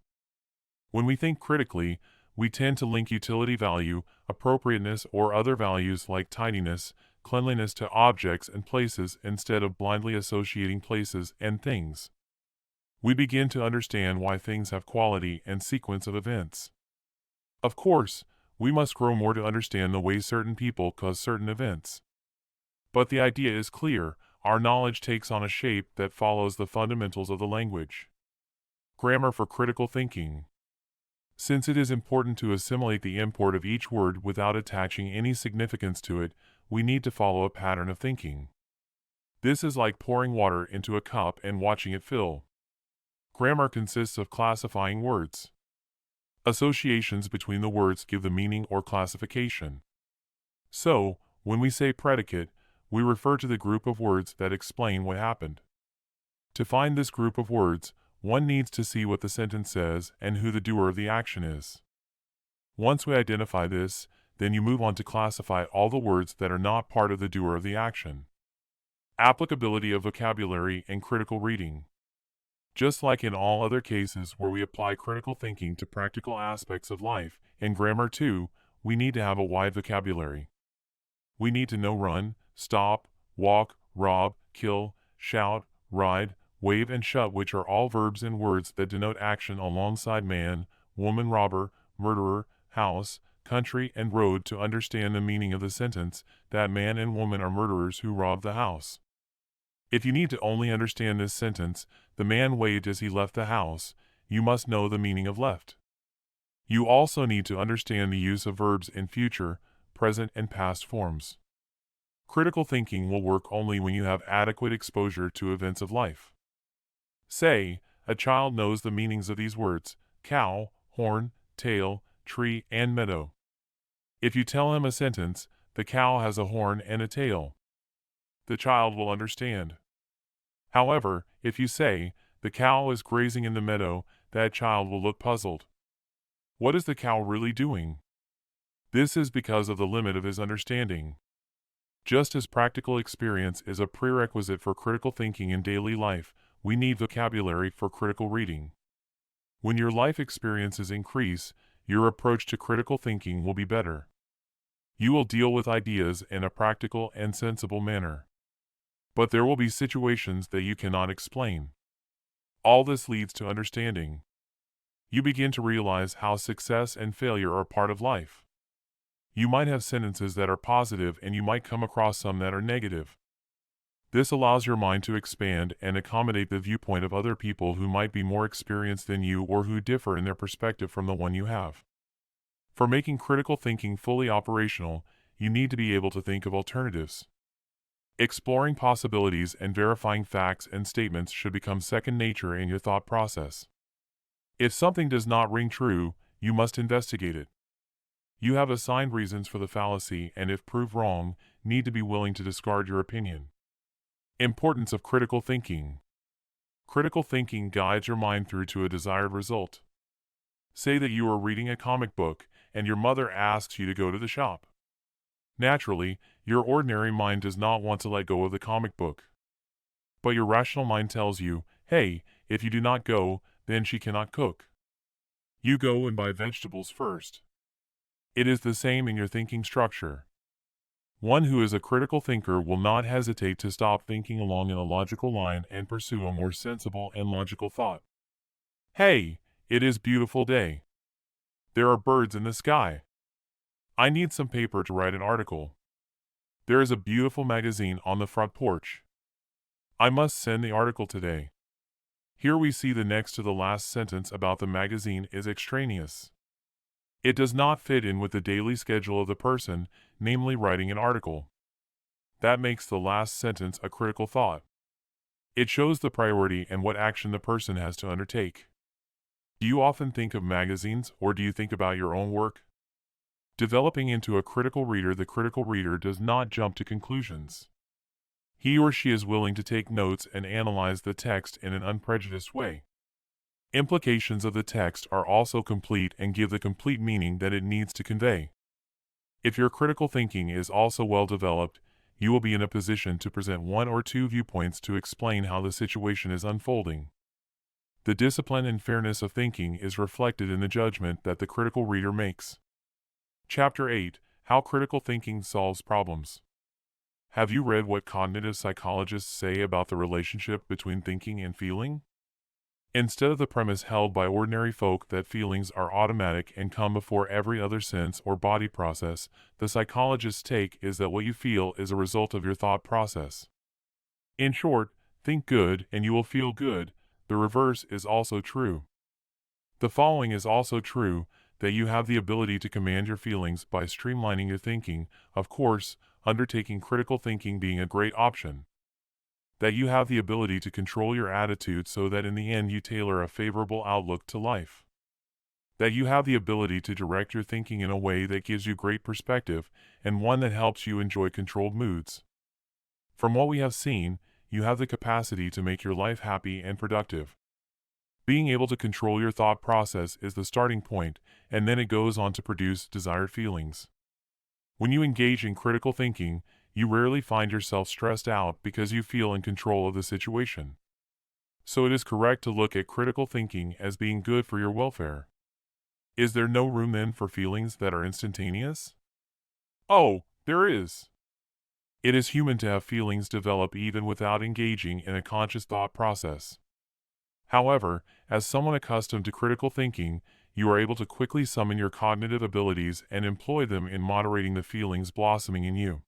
When we think critically, we tend to link utility value, appropriateness, or other values like tidiness, cleanliness to objects and places instead of blindly associating places and things. We begin to understand why things have quality and sequence of events. Of course, we must grow more to understand the way certain people cause certain events. But the idea is clear: our knowledge takes on a shape that follows the fundamentals of the language. Grammar for critical thinking. Since it is important to assimilate the import of each word without attaching any significance to it, we need to follow a pattern of thinking. This is like pouring water into a cup and watching it fill. Grammar consists of classifying words. Associations between the words give the meaning or classification. So, when we say predicate, we refer to the group of words that explain what happened. To find this group of words, one needs to see what the sentence says and who the doer of the action is. Once we identify this, then you move on to classify all the words that are not part of the doer of the action. Applicability of vocabulary and critical reading. Just like in all other cases where we apply critical thinking to practical aspects of life, and grammar too, we need to have a wide vocabulary. We need to know run, stop, walk, rob, kill, shout, ride, wave, and shut, which are all verbs and words that denote action alongside man, woman, robber, murderer, house, country, and road, to understand the meaning of the sentence that man and woman are murderers who robbed the house. If you need to only understand this sentence, the man waved as he left the house, you must know the meaning of left. You also need to understand the use of verbs in future, present, and past forms. Critical thinking will work only when you have adequate exposure to events of life. Say, a child knows the meanings of these words: cow, horn, tail, tree, and meadow. If you tell him a sentence, the cow has a horn and a tail, the child will understand. However, if you say, the cow is grazing in the meadow, that child will look puzzled. What is the cow really doing? This is because of the limit of his understanding. Just as practical experience is a prerequisite for critical thinking in daily life, we need vocabulary for critical reading. When your life experiences increase, your approach to critical thinking will be better. You will deal with ideas in a practical and sensible manner. But there will be situations that you cannot explain. All this leads to understanding. You begin to realize how success and failure are part of life. You might have sentences that are positive and you might come across some that are negative. This allows your mind to expand and accommodate the viewpoint of other people who might be more experienced than you or who differ in their perspective from the one you have. For making critical thinking fully operational, you need to be able to think of alternatives. Exploring possibilities and verifying facts and statements should become second nature in your thought process. If something does not ring true, you must investigate it. You have assigned reasons for the fallacy and, if proved wrong, need to be willing to discard your opinion. Importance of critical thinking. Critical thinking guides your mind through to a desired result. Say that you are reading a comic book and your mother asks you to go to the shop. Naturally, your ordinary mind does not want to let go of the comic book. But your rational mind tells you, hey, if you do not go, then she cannot cook. You go and buy vegetables first. It is the same in your thinking structure. One who is a critical thinker will not hesitate to stop thinking along in a logical line and pursue a more sensible and logical thought. Hey, it is a beautiful day. There are birds in the sky. I need some paper to write an article. There is a beautiful magazine on the front porch. I must send the article today. Here we see the next to the last sentence about the magazine is extraneous. It does not fit in with the daily schedule of the person, namely writing an article. That makes the last sentence a critical thought. It shows the priority and what action the person has to undertake. Do you often think of magazines, or do you think about your own work? Developing into a critical reader, the critical reader does not jump to conclusions. He or she is willing to take notes and analyze the text in an unprejudiced way. Implications of the text are also complete and give the complete meaning that it needs to convey. If your critical thinking is also well developed, you will be in a position to present one or two viewpoints to explain how the situation is unfolding. The discipline and fairness of thinking is reflected in the judgment that the critical reader makes. Chapter 8: How Critical Thinking Solves Problems. Have you read what cognitive psychologists say about the relationship between thinking and feeling? Instead of the premise held by ordinary folk that feelings are automatic and come before every other sense or body process, the psychologist's take is that what you feel is a result of your thought process. In short, think good and you will feel good. The reverse is also true. The following is also true, that you have the ability to command your feelings by streamlining your thinking, of course, undertaking critical thinking being a great option. That you have the ability to control your attitude so that in the end you tailor a favorable outlook to life. That you have the ability to direct your thinking in a way that gives you great perspective and one that helps you enjoy controlled moods. From what we have seen, you have the capacity to make your life happy and productive. Being able to control your thought process is the starting point, and then it goes on to produce desired feelings. When you engage in critical thinking, You rarely find yourself stressed out because you feel in control of the situation. So it is correct to look at critical thinking as being good for your welfare. Is there no room then for feelings that are instantaneous? Oh, there is. It is human to have feelings develop even without engaging in a conscious thought process. However, as someone accustomed to critical thinking, you are able to quickly summon your cognitive abilities and employ them in moderating the feelings blossoming in you.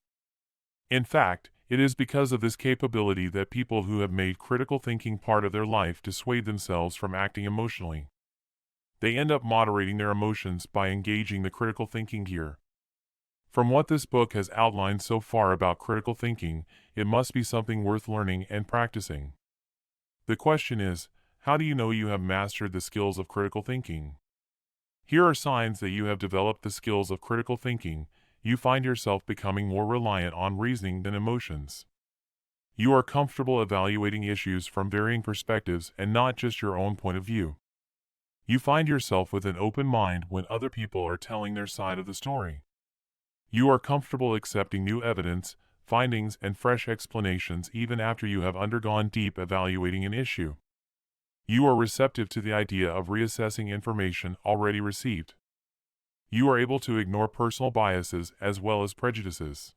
In fact, it is because of this capability that people who have made critical thinking part of their life dissuade themselves from acting emotionally. They end up moderating their emotions by engaging the critical thinking gear. From what this book has outlined so far about critical thinking, it must be something worth learning and practicing. The question is, how do you know you have mastered the skills of critical thinking? Here are signs that you have developed the skills of critical thinking. You find yourself becoming more reliant on reasoning than emotions. You are comfortable evaluating issues from varying perspectives and not just your own point of view. You find yourself with an open mind when other people are telling their side of the story. You are comfortable accepting new evidence, findings, and fresh explanations even after you have undergone deep evaluating an issue. You are receptive to the idea of reassessing information already received. You are able to ignore personal biases as well as prejudices.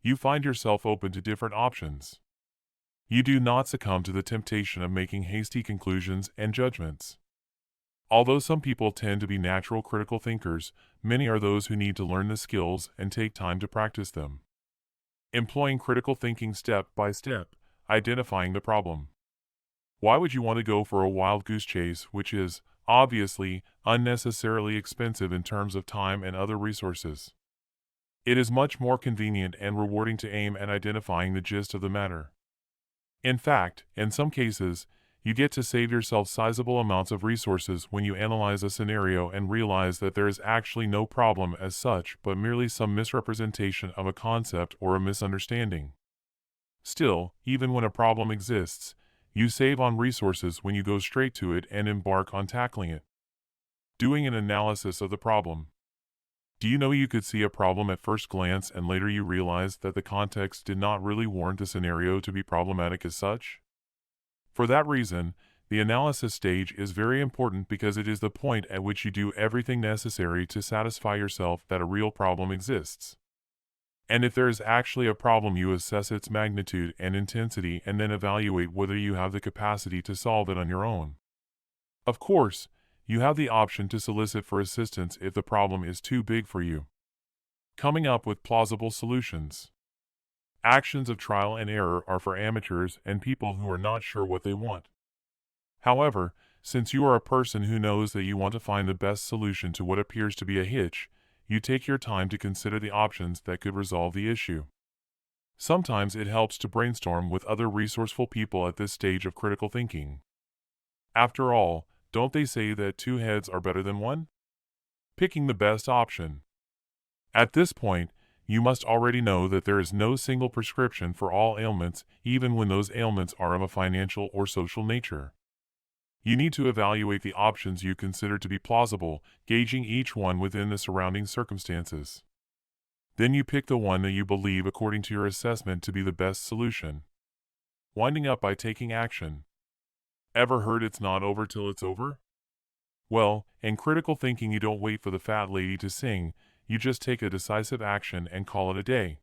You find yourself open to different options. You do not succumb to the temptation of making hasty conclusions and judgments. Although some people tend to be natural critical thinkers, many are those who need to learn the skills and take time to practice them. Employing critical thinking step by step, identifying the problem. Why would you want to go for a wild goose chase, which is, obviously, unnecessarily expensive in terms of time and other resources? It is much more convenient and rewarding to aim at identifying the gist of the matter. In fact, in some cases, you get to save yourself sizable amounts of resources when you analyze a scenario and realize that there is actually no problem as such but merely some misrepresentation of a concept or a misunderstanding. Still, even when a problem exists, you save on resources when you go straight to it and embark on tackling it. Doing an analysis of the problem. Do you know you could see a problem at first glance and later you realize that the context did not really warrant the scenario to be problematic as such? For that reason, the analysis stage is very important because it is the point at which you do everything necessary to satisfy yourself that a real problem exists. And if there is actually a problem, you assess its magnitude and intensity and then evaluate whether you have the capacity to solve it on your own. Of course, you have the option to solicit for assistance if the problem is too big for you. Coming up with plausible solutions. Actions of trial and error are for amateurs and people who are not sure what they want. However, since you are a person who knows that you want to find the best solution to what appears to be a hitch, you take your time to consider the options that could resolve the issue. Sometimes it helps to brainstorm with other resourceful people at this stage of critical thinking. After all, don't they say that two heads are better than one? Picking the best option. At this point, you must already know that there is no single prescription for all ailments, even when those ailments are of a financial or social nature. You need to evaluate the options you consider to be plausible, gauging each one within the surrounding circumstances. Then you pick the one that you believe according to your assessment to be the best solution. Winding up by taking action. Ever heard it's not over till it's over? Well, in critical thinking you don't wait for the fat lady to sing, you just take a decisive action and call it a day.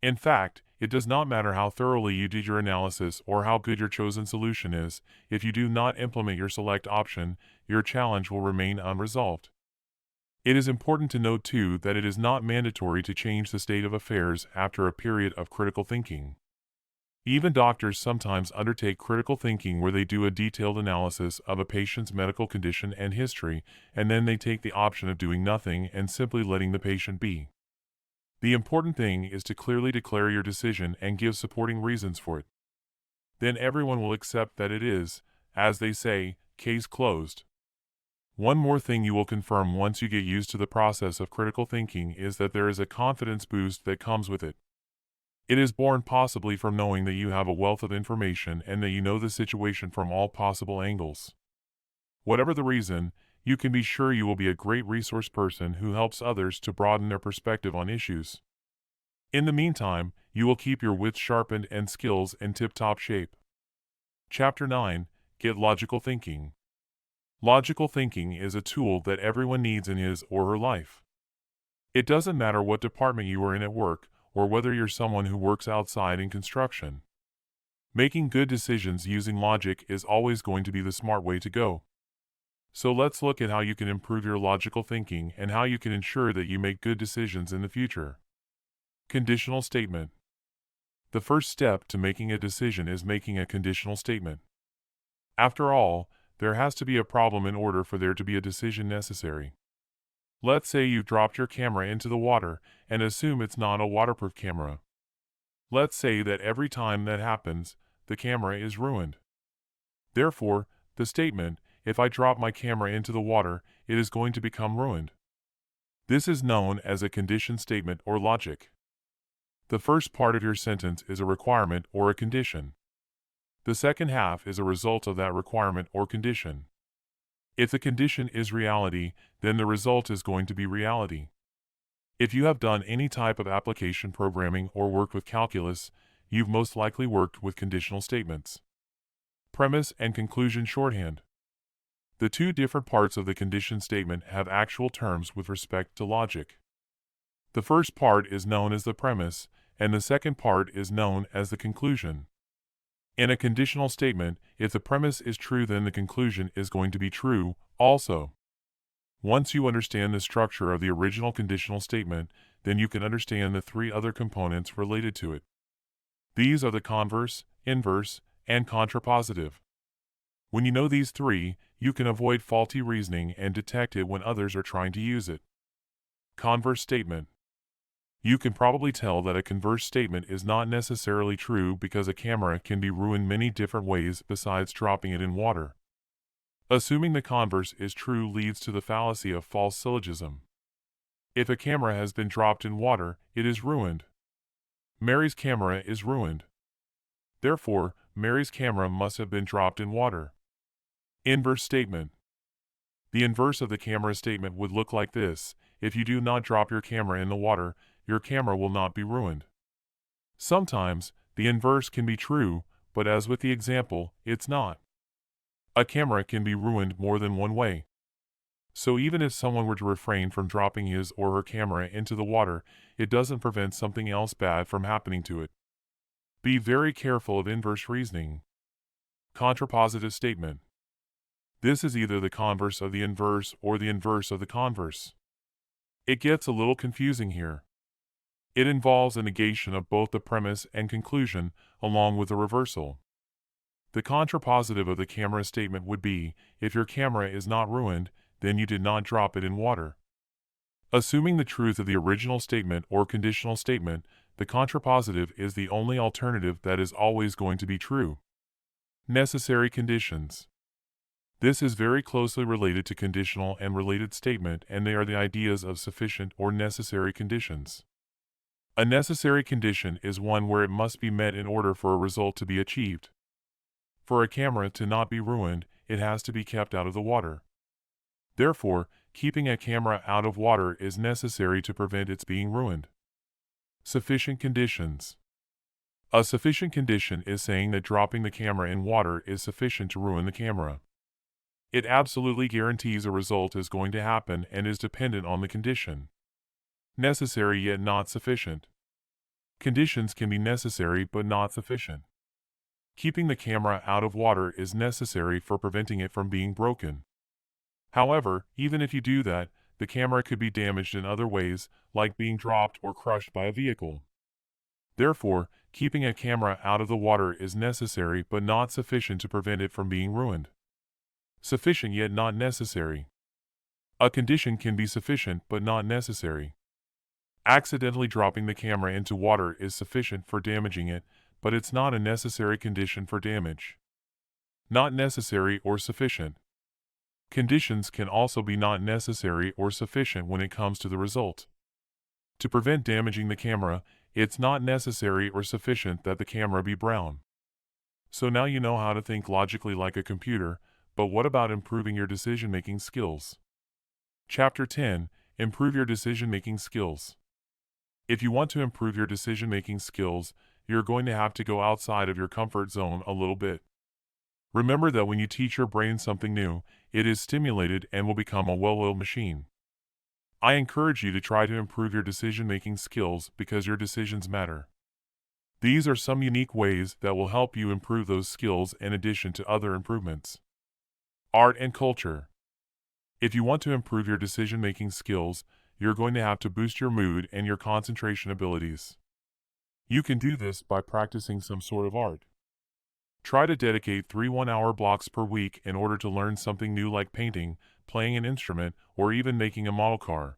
In fact, it does not matter how thoroughly you did your analysis or how good your chosen solution is, if you do not implement your select option, your challenge will remain unresolved. It is important to note too that it is not mandatory to change the state of affairs after a period of critical thinking. Even doctors sometimes undertake critical thinking where they do a detailed analysis of a patient's medical condition and history, and then they take the option of doing nothing and simply letting the patient be. The important thing is to clearly declare your decision and give supporting reasons for it. Then everyone will accept that it is, as they say, case closed. One more thing you will confirm once you get used to the process of critical thinking is that there is a confidence boost that comes with it. It is born possibly from knowing that you have a wealth of information and that you know the situation from all possible angles. Whatever the reason, you can be sure you will be a great resource person who helps others to broaden their perspective on issues. In the meantime, you will keep your wits sharpened and skills in tip-top shape. Chapter 9. Get Logical Thinking. Logical thinking is a tool that everyone needs in his or her life. It doesn't matter what department you are in at work, or whether you're someone who works outside in construction. Making good decisions using logic is always going to be the smart way to go. So let's look at how you can improve your logical thinking and how you can ensure that you make good decisions in the future. Conditional statement. The first step to making a decision is making a conditional statement. After all, there has to be a problem in order for there to be a decision necessary. Let's say you dropped your camera into the water and assume it's not a waterproof camera. Let's say that every time that happens, the camera is ruined. Therefore, the statement, if I drop my camera into the water, it is going to become ruined. This is known as a condition statement or logic. The first part of your sentence is a requirement or a condition. The second half is a result of that requirement or condition. If the condition is reality, then the result is going to be reality. If you have done any type of application programming or worked with calculus, you've most likely worked with conditional statements. Premise and conclusion shorthand. The two different parts of the condition statement have actual terms with respect to logic. The first part is known as the premise, and the second part is known as the conclusion. In a conditional statement, if the premise is true, then the conclusion is going to be true also. Once you understand the structure of the original conditional statement, then you can understand the three other components related to it. These are the converse, inverse, and contrapositive. When you know these three, you can avoid faulty reasoning and detect it when others are trying to use it. Converse statement. You can probably tell that a converse statement is not necessarily true because a camera can be ruined many different ways besides dropping it in water. Assuming the converse is true leads to the fallacy of false syllogism. If a camera has been dropped in water, it is ruined. Mary's camera is ruined. Therefore, Mary's camera must have been dropped in water. Inverse statement. The inverse of the camera statement would look like this: if you do not drop your camera in the water, your camera will not be ruined. Sometimes, the inverse can be true, but as with the example, it's not. A camera can be ruined more than one way. So even if someone were to refrain from dropping his or her camera into the water, it doesn't prevent something else bad from happening to it. Be very careful of inverse reasoning. Contrapositive statement. This is either the converse of the inverse or the inverse of the converse. It gets a little confusing here. It involves a negation of both the premise and conclusion, along with a reversal. The contrapositive of the camera statement would be, if your camera is not ruined, then you did not drop it in water. Assuming the truth of the original statement or conditional statement, the contrapositive is the only alternative that is always going to be true. Necessary conditions. This is very closely related to conditional and related statement, and they are the ideas of sufficient or necessary conditions. A necessary condition is one where it must be met in order for a result to be achieved. For a camera to not be ruined, it has to be kept out of the water. Therefore, keeping a camera out of water is necessary to prevent its being ruined. Sufficient conditions. A sufficient condition is saying that dropping the camera in water is sufficient to ruin the camera. It absolutely guarantees a result is going to happen and is dependent on the condition. Necessary yet not sufficient. Conditions can be necessary but not sufficient. Keeping the camera out of water is necessary for preventing it from being broken. However, even if you do that, the camera could be damaged in other ways, like being dropped or crushed by a vehicle. Therefore, keeping a camera out of the water is necessary but not sufficient to prevent it from being ruined. Sufficient yet not necessary. A condition can be sufficient but not necessary. Accidentally dropping the camera into water is sufficient for damaging it, but it's not a necessary condition for damage. Not necessary or sufficient. Conditions can also be not necessary or sufficient when it comes to the result. To prevent damaging the camera, it's not necessary or sufficient that the camera be brown. So now you know how to think logically like a computer, but what about improving your decision-making skills? Chapter 10. Improve your decision-making skills. If you want to improve your decision-making skills, you're going to have to go outside of your comfort zone a little bit. Remember that when you teach your brain something new, it is stimulated and will become a well-oiled machine. I encourage you to try to improve your decision-making skills because your decisions matter. These are some unique ways that will help you improve those skills in addition to other improvements. Art and culture. If you want to improve your decision-making skills, you're going to have to boost your mood and your concentration abilities. You can do this by practicing some sort of art. Try to dedicate 3 one-hour blocks per week in order to learn something new like painting, playing an instrument, or even making a model car.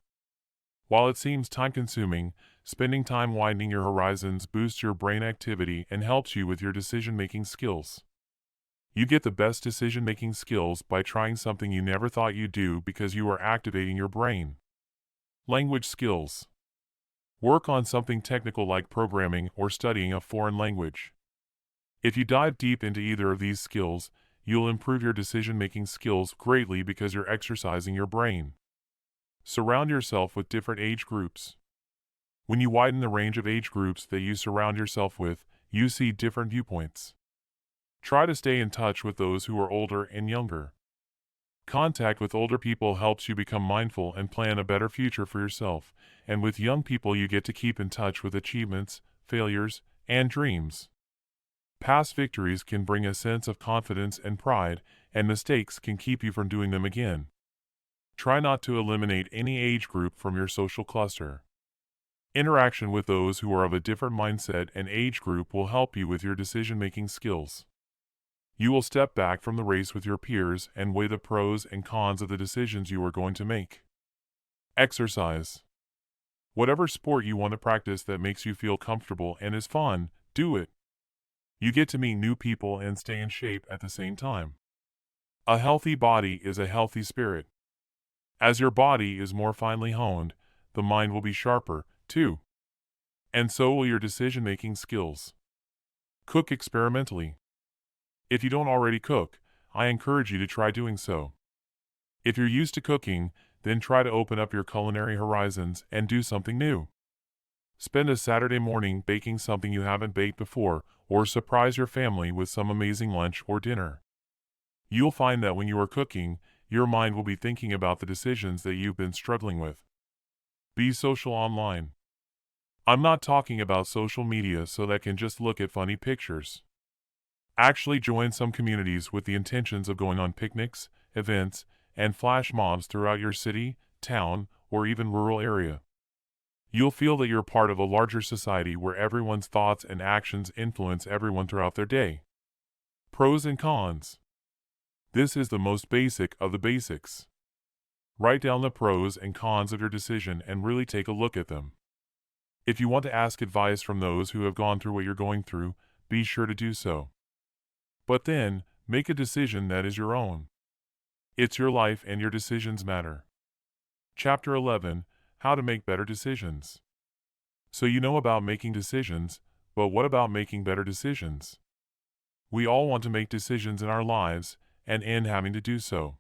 While it seems time-consuming, spending time widening your horizons boosts your brain activity and helps you with your decision-making skills. You get the best decision-making skills by trying something you never thought you'd do because you are activating your brain. Language skills. Work on something technical like programming or studying a foreign language. If you dive deep into either of these skills, you'll improve your decision-making skills greatly because you're exercising your brain. Surround yourself with different age groups. When you widen the range of age groups that you surround yourself with, you see different viewpoints. Try to stay in touch with those who are older and younger. Contact with older people helps you become mindful and plan a better future for yourself, and with young people you get to keep in touch with achievements, failures, and dreams. Past victories can bring a sense of confidence and pride, and mistakes can keep you from doing them again. Try not to eliminate any age group from your social cluster. Interaction with those who are of a different mindset and age group will help you with your decision-making skills. You will step back from the race with your peers and weigh the pros and cons of the decisions you are going to make. Exercise. Whatever sport you want to practice that makes you feel comfortable and is fun, do it. You get to meet new people and stay in shape at the same time. A healthy body is a healthy spirit. As your body is more finely honed, the mind will be sharper, too. And so will your decision-making skills. Cook experimentally. If you don't already cook, I encourage you to try doing so. If you're used to cooking, then try to open up your culinary horizons and do something new. Spend a Saturday morning baking something you haven't baked before, or surprise your family with some amazing lunch or dinner. You'll find that when you are cooking, your mind will be thinking about the decisions that you've been struggling with. Be social online. I'm not talking about social media so that can just look at funny pictures. Actually join some communities with the intentions of going on picnics, events, and flash mobs throughout your city, town, or even rural area. You'll feel that you're part of a larger society where everyone's thoughts and actions influence everyone throughout their day. Pros and cons. This is the most basic of the basics. Write down the pros and cons of your decision and really take a look at them. If you want to ask advice from those who have gone through what you're going through, be sure to do so. But then, make a decision that is your own. It's your life and your decisions matter. Chapter 11. How to make better decisions. So you know about making decisions, but what about making better decisions? We all want to make decisions in our lives and end having to do so.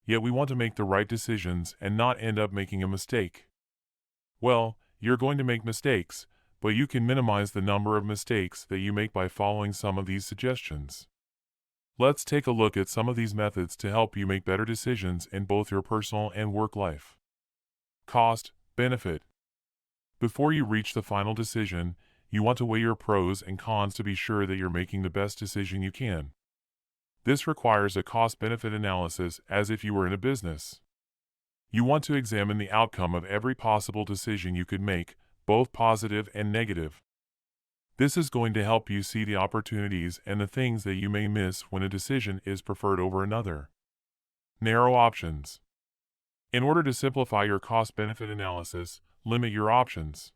Yet we want to make the right decisions and not end up making a mistake. Well, you're going to make mistakes, but you can minimize the number of mistakes that you make by following some of these suggestions. Let's take a look at some of these methods to help you make better decisions in both your personal and work life. Cost, benefit. Before you reach the final decision, you want to weigh your pros and cons to be sure that you're making the best decision you can. This requires a cost-benefit analysis as if you were in a business. You want to examine the outcome of every possible decision you could make, both positive and negative. This is going to help you see the opportunities and the things that you may miss when a decision is preferred over another. Narrow options. In order to simplify your cost-benefit analysis, limit your options.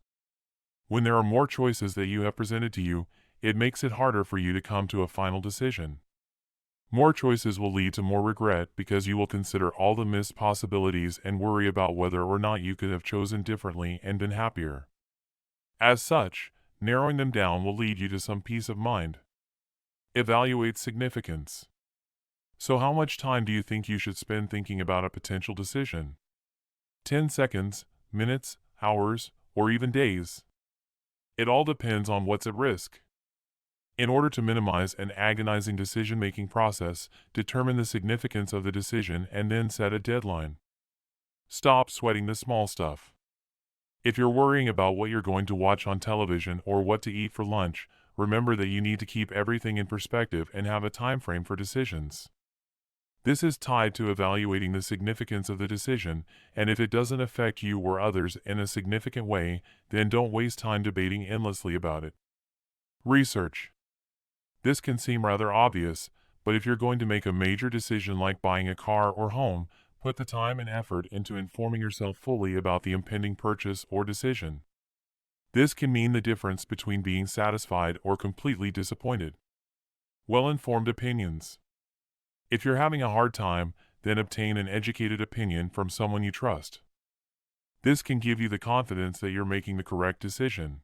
When there are more choices that you have presented to you, it makes it harder for you to come to a final decision. More choices will lead to more regret because you will consider all the missed possibilities and worry about whether or not you could have chosen differently and been happier. As such, narrowing them down will lead you to some peace of mind. Evaluate significance. So how much time do you think you should spend thinking about a potential decision? 10 seconds, minutes, hours, or even days. It all depends on what's at risk. In order to minimize an agonizing decision-making process, determine the significance of the decision and then set a deadline. Stop sweating the small stuff. If you're worrying about what you're going to watch on television or what to eat for lunch, remember that you need to keep everything in perspective and have a time frame for decisions. This is tied to evaluating the significance of the decision, and if it doesn't affect you or others in a significant way, then don't waste time debating endlessly about it. Research. This can seem rather obvious, but if you're going to make a major decision like buying a car or home, put the time and effort into informing yourself fully about the impending purchase or decision. This can mean the difference between being satisfied or completely disappointed. Well-informed opinions. If you're having a hard time, then obtain an educated opinion from someone you trust. This can give you the confidence that you're making the correct decision.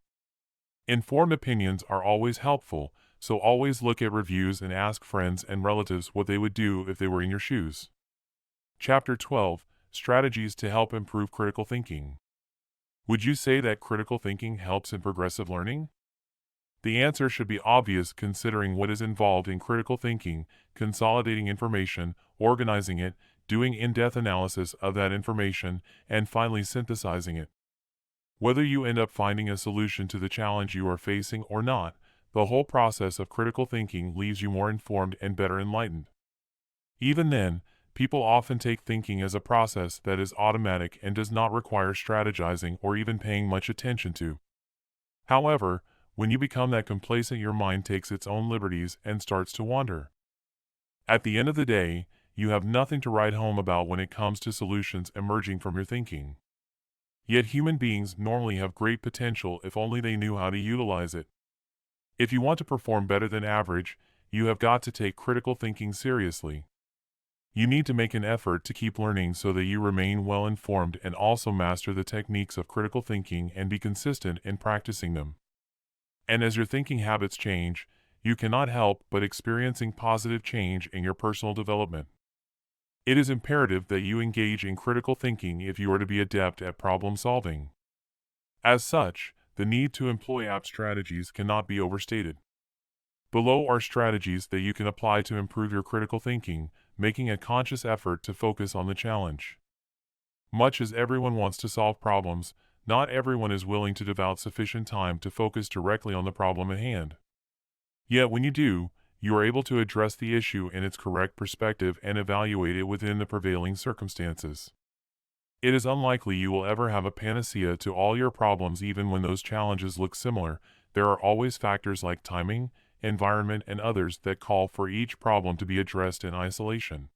Informed opinions are always helpful, so always look at reviews and ask friends and relatives what they would do if they were in your shoes. Chapter 12: Strategies to help improve critical thinking. Would you say that critical thinking helps in progressive learning? The answer should be obvious considering what is involved in critical thinking: consolidating information, organizing it, doing in-depth analysis of that information, and finally synthesizing it. Whether you end up finding a solution to the challenge you are facing or not, the whole process of critical thinking leaves you more informed and better enlightened. Even then, people often take thinking as a process that is automatic and does not require strategizing or even paying much attention to. However, when you become that complacent, your mind takes its own liberties and starts to wander. At the end of the day, you have nothing to write home about when it comes to solutions emerging from your thinking. Yet human beings normally have great potential if only they knew how to utilize it. If you want to perform better than average, you have got to take critical thinking seriously. You need to make an effort to keep learning so that you remain well informed and also master the techniques of critical thinking and be consistent in practicing them. And as your thinking habits change, you cannot help but experiencing positive change in your personal development. It is imperative that you engage in critical thinking if you are to be adept at problem solving. As such, the need to employ apt strategies cannot be overstated. Below are strategies that you can apply to improve your critical thinking, making a conscious effort to focus on the challenge. Much as everyone wants to solve problems, not everyone is willing to devote sufficient time to focus directly on the problem at hand. Yet when you do, you are able to address the issue in its correct perspective and evaluate it within the prevailing circumstances. It is unlikely you will ever have a panacea to all your problems. Even when those challenges look similar, there are always factors like timing, environment, and others that call for each problem to be addressed in isolation.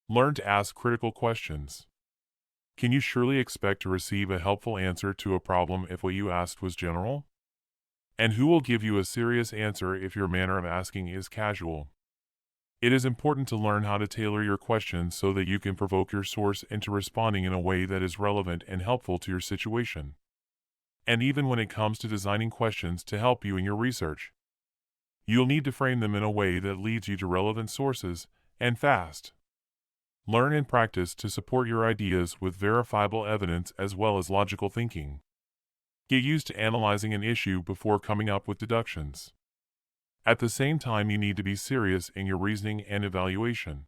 Learn to ask critical questions. Can you surely expect to receive a helpful answer to a problem if what you asked was general? And who will give you a serious answer if your manner of asking is casual? It is important to learn how to tailor your questions so that you can provoke your source into responding in a way that is relevant and helpful to your situation. And even when it comes to designing questions to help you in your research, you'll need to frame them in a way that leads you to relevant sources, and fast. Learn and practice to support your ideas with verifiable evidence as well as logical thinking. Get used to analyzing an issue before coming up with deductions. At the same time, you need to be serious in your reasoning and evaluation.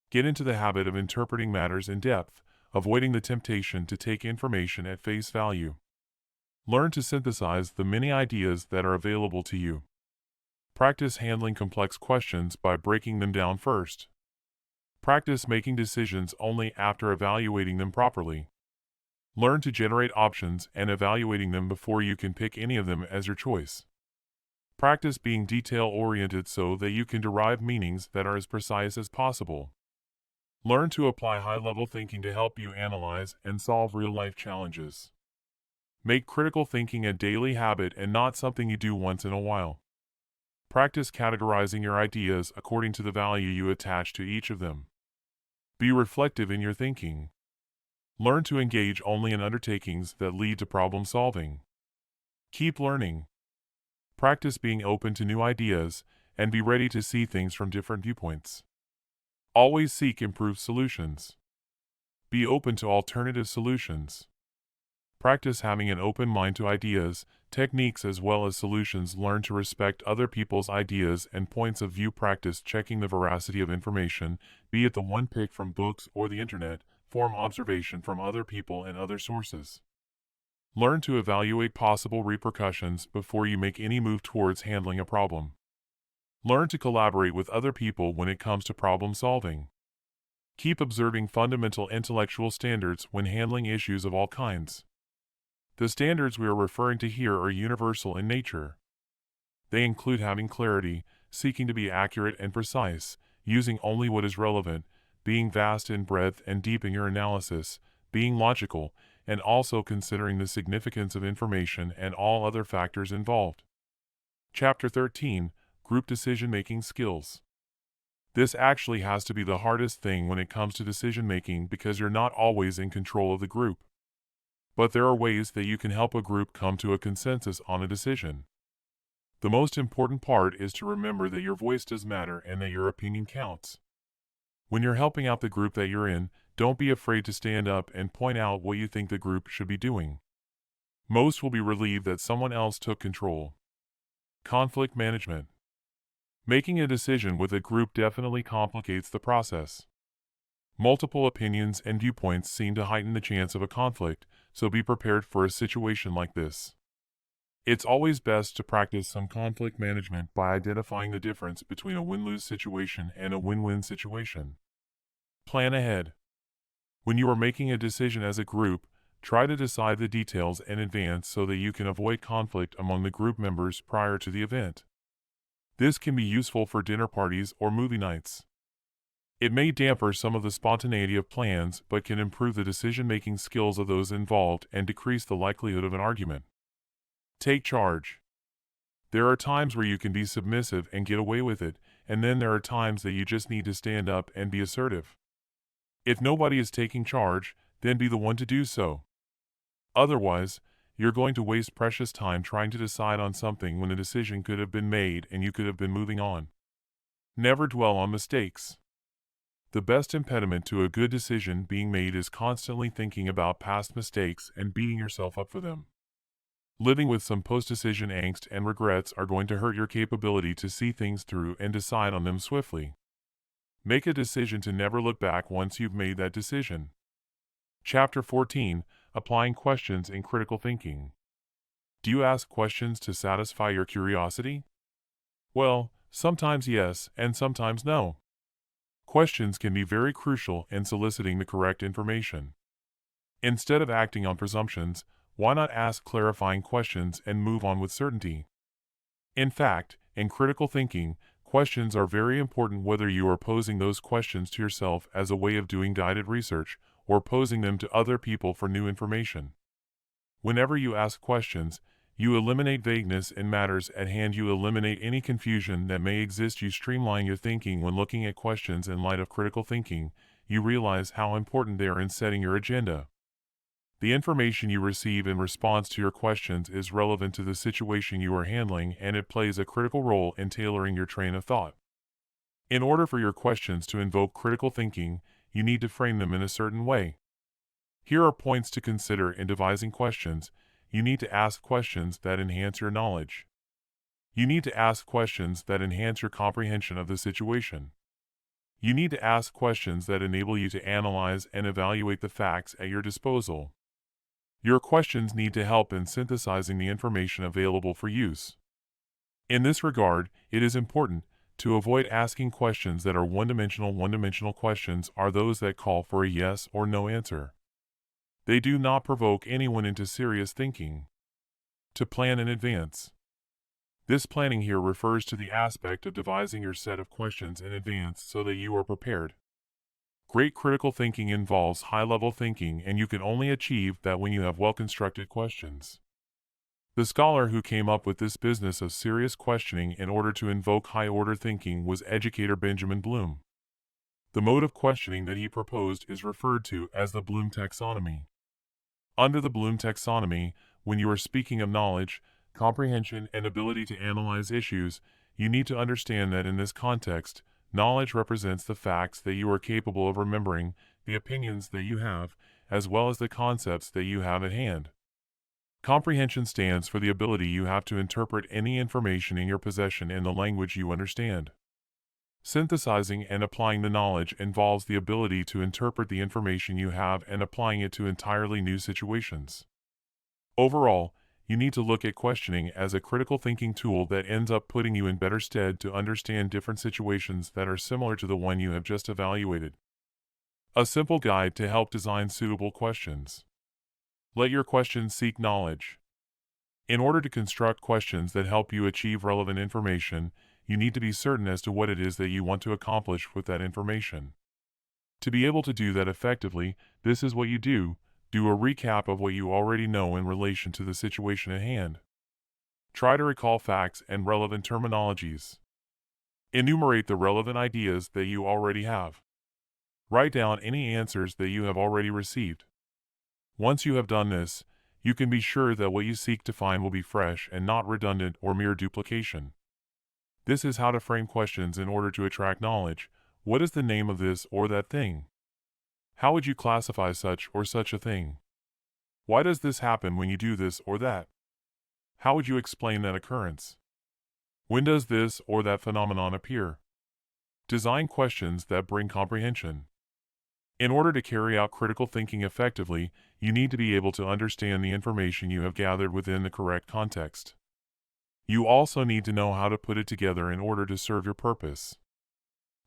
Get into the habit of interpreting matters in depth, avoiding the temptation to take information at face value. Learn to synthesize the many ideas that are available to you. Practice handling complex questions by breaking them down first. Practice making decisions only after evaluating them properly. Learn to generate options and evaluating them before you can pick any of them as your choice. Practice being detail-oriented so that you can derive meanings that are as precise as possible. Learn to apply high-level thinking to help you analyze and solve real-life challenges. Make critical thinking a daily habit and not something you do once in a while. Practice categorizing your ideas according to the value you attach to each of them. Be reflective in your thinking. Learn to engage only in undertakings that lead to problem solving. Keep learning. Practice being open to new ideas and be ready to see things from different viewpoints. Always seek improved solutions. Be open to alternative solutions. Practice having an open mind to ideas, techniques as well as solutions. Learn to respect other people's ideas and points of view. Practice checking the veracity of information, be it the one picked from books or the internet. Form observation from other people and other sources. Learn to evaluate possible repercussions before you make any move towards handling a problem. Learn to collaborate with other people when it comes to problem solving. Keep observing fundamental intellectual standards when handling issues of all kinds. The standards we are referring to here are universal in nature. They include having clarity, seeking to be accurate and precise, using only what is relevant, being vast in breadth and deep in your analysis, being logical, and also considering the significance of information and all other factors involved. Chapter 13, Group Decision-Making Skills. This actually has to be the hardest thing when it comes to decision-making because you're not always in control of the group. But there are ways that you can help a group come to a consensus on a decision. The most important part is to remember that your voice does matter and that your opinion counts. When you're helping out the group that you're in, don't be afraid to stand up and point out what you think the group should be doing. Most will be relieved that someone else took control. Conflict management. Making a decision with a group definitely complicates the process. Multiple opinions and viewpoints seem to heighten the chance of a conflict, so be prepared for a situation like this. It's always best to practice some conflict management by identifying the difference between a win-lose situation and a win-win situation. Plan ahead. When you are making a decision as a group, try to decide the details in advance so that you can avoid conflict among the group members prior to the event. This can be useful for dinner parties or movie nights. It may dampen some of the spontaneity of plans but can improve the decision-making skills of those involved and decrease the likelihood of an argument. Take charge. There are times where you can be submissive and get away with it, and then there are times that you just need to stand up and be assertive. If nobody is taking charge, then be the one to do so. Otherwise, you're going to waste precious time trying to decide on something when a decision could have been made and you could have been moving on. Never dwell on mistakes. The best impediment to a good decision being made is constantly thinking about past mistakes and beating yourself up for them. Living with some post-decision angst and regrets are going to hurt your capability to see things through and decide on them swiftly. Make a decision to never look back once you've made that decision. Chapter 14, Applying Questions in Critical Thinking. Do you ask questions to satisfy your curiosity? Well, sometimes yes, and sometimes no. Questions can be very crucial in soliciting the correct information. Instead of acting on presumptions, why not ask clarifying questions and move on with certainty? In fact, in critical thinking, questions are very important whether you are posing those questions to yourself as a way of doing guided research or posing them to other people for new information. Whenever you ask questions, you eliminate vagueness in matters at hand. You eliminate any confusion that may exist. You streamline your thinking when looking at questions in light of critical thinking. You realize how important they are in setting your agenda. The information you receive in response to your questions is relevant to the situation you are handling, and it plays a critical role in tailoring your train of thought. In order for your questions to invoke critical thinking, you need to frame them in a certain way. Here are points to consider in devising questions. You need to ask questions that enhance your knowledge. You need to ask questions that enhance your comprehension of the situation. You need to ask questions that enable you to analyze and evaluate the facts at your disposal. Your questions need to help in synthesizing the information available for use. In this regard, it is important to avoid asking questions that are one-dimensional. One-dimensional questions are those that call for a yes or no answer. They do not provoke anyone into serious thinking. To plan in advance. This planning here refers to the aspect of devising your set of questions in advance so that you are prepared. Great critical thinking involves high-level thinking, and you can only achieve that when you have well-constructed questions. The scholar who came up with this business of serious questioning in order to invoke high-order thinking was educator Benjamin Bloom. The mode of questioning that he proposed is referred to as the Bloom taxonomy. Under the Bloom taxonomy, when you are speaking of knowledge, comprehension, and ability to analyze issues, you need to understand that in this context, knowledge represents the facts that you are capable of remembering, the opinions that you have, as well as the concepts that you have at hand. Comprehension stands for the ability you have to interpret any information in your possession in the language you understand. Synthesizing and applying the knowledge involves the ability to interpret the information you have and applying it to entirely new situations. Overall, you need to look at questioning as a critical thinking tool that ends up putting you in better stead to understand different situations that are similar to the one you have just evaluated. A simple guide to help design suitable questions. Let your questions seek knowledge. In order to construct questions that help you achieve relevant information, you need to be certain as to what it is that you want to accomplish with that information. To be able to do that effectively, this is what you do. Do a recap of what you already know in relation to the situation at hand. Try to recall facts and relevant terminologies. Enumerate the relevant ideas that you already have. Write down any answers that you have already received. Once you have done this, you can be sure that what you seek to find will be fresh and not redundant or mere duplication. This is how to frame questions in order to attract knowledge. What is the name of this or that thing? How would you classify such or such a thing? Why does this happen when you do this or that? How would you explain that occurrence? When does this or that phenomenon appear? Design questions that bring comprehension. In order to carry out critical thinking effectively, you need to be able to understand the information you have gathered within the correct context. You also need to know how to put it together in order to serve your purpose.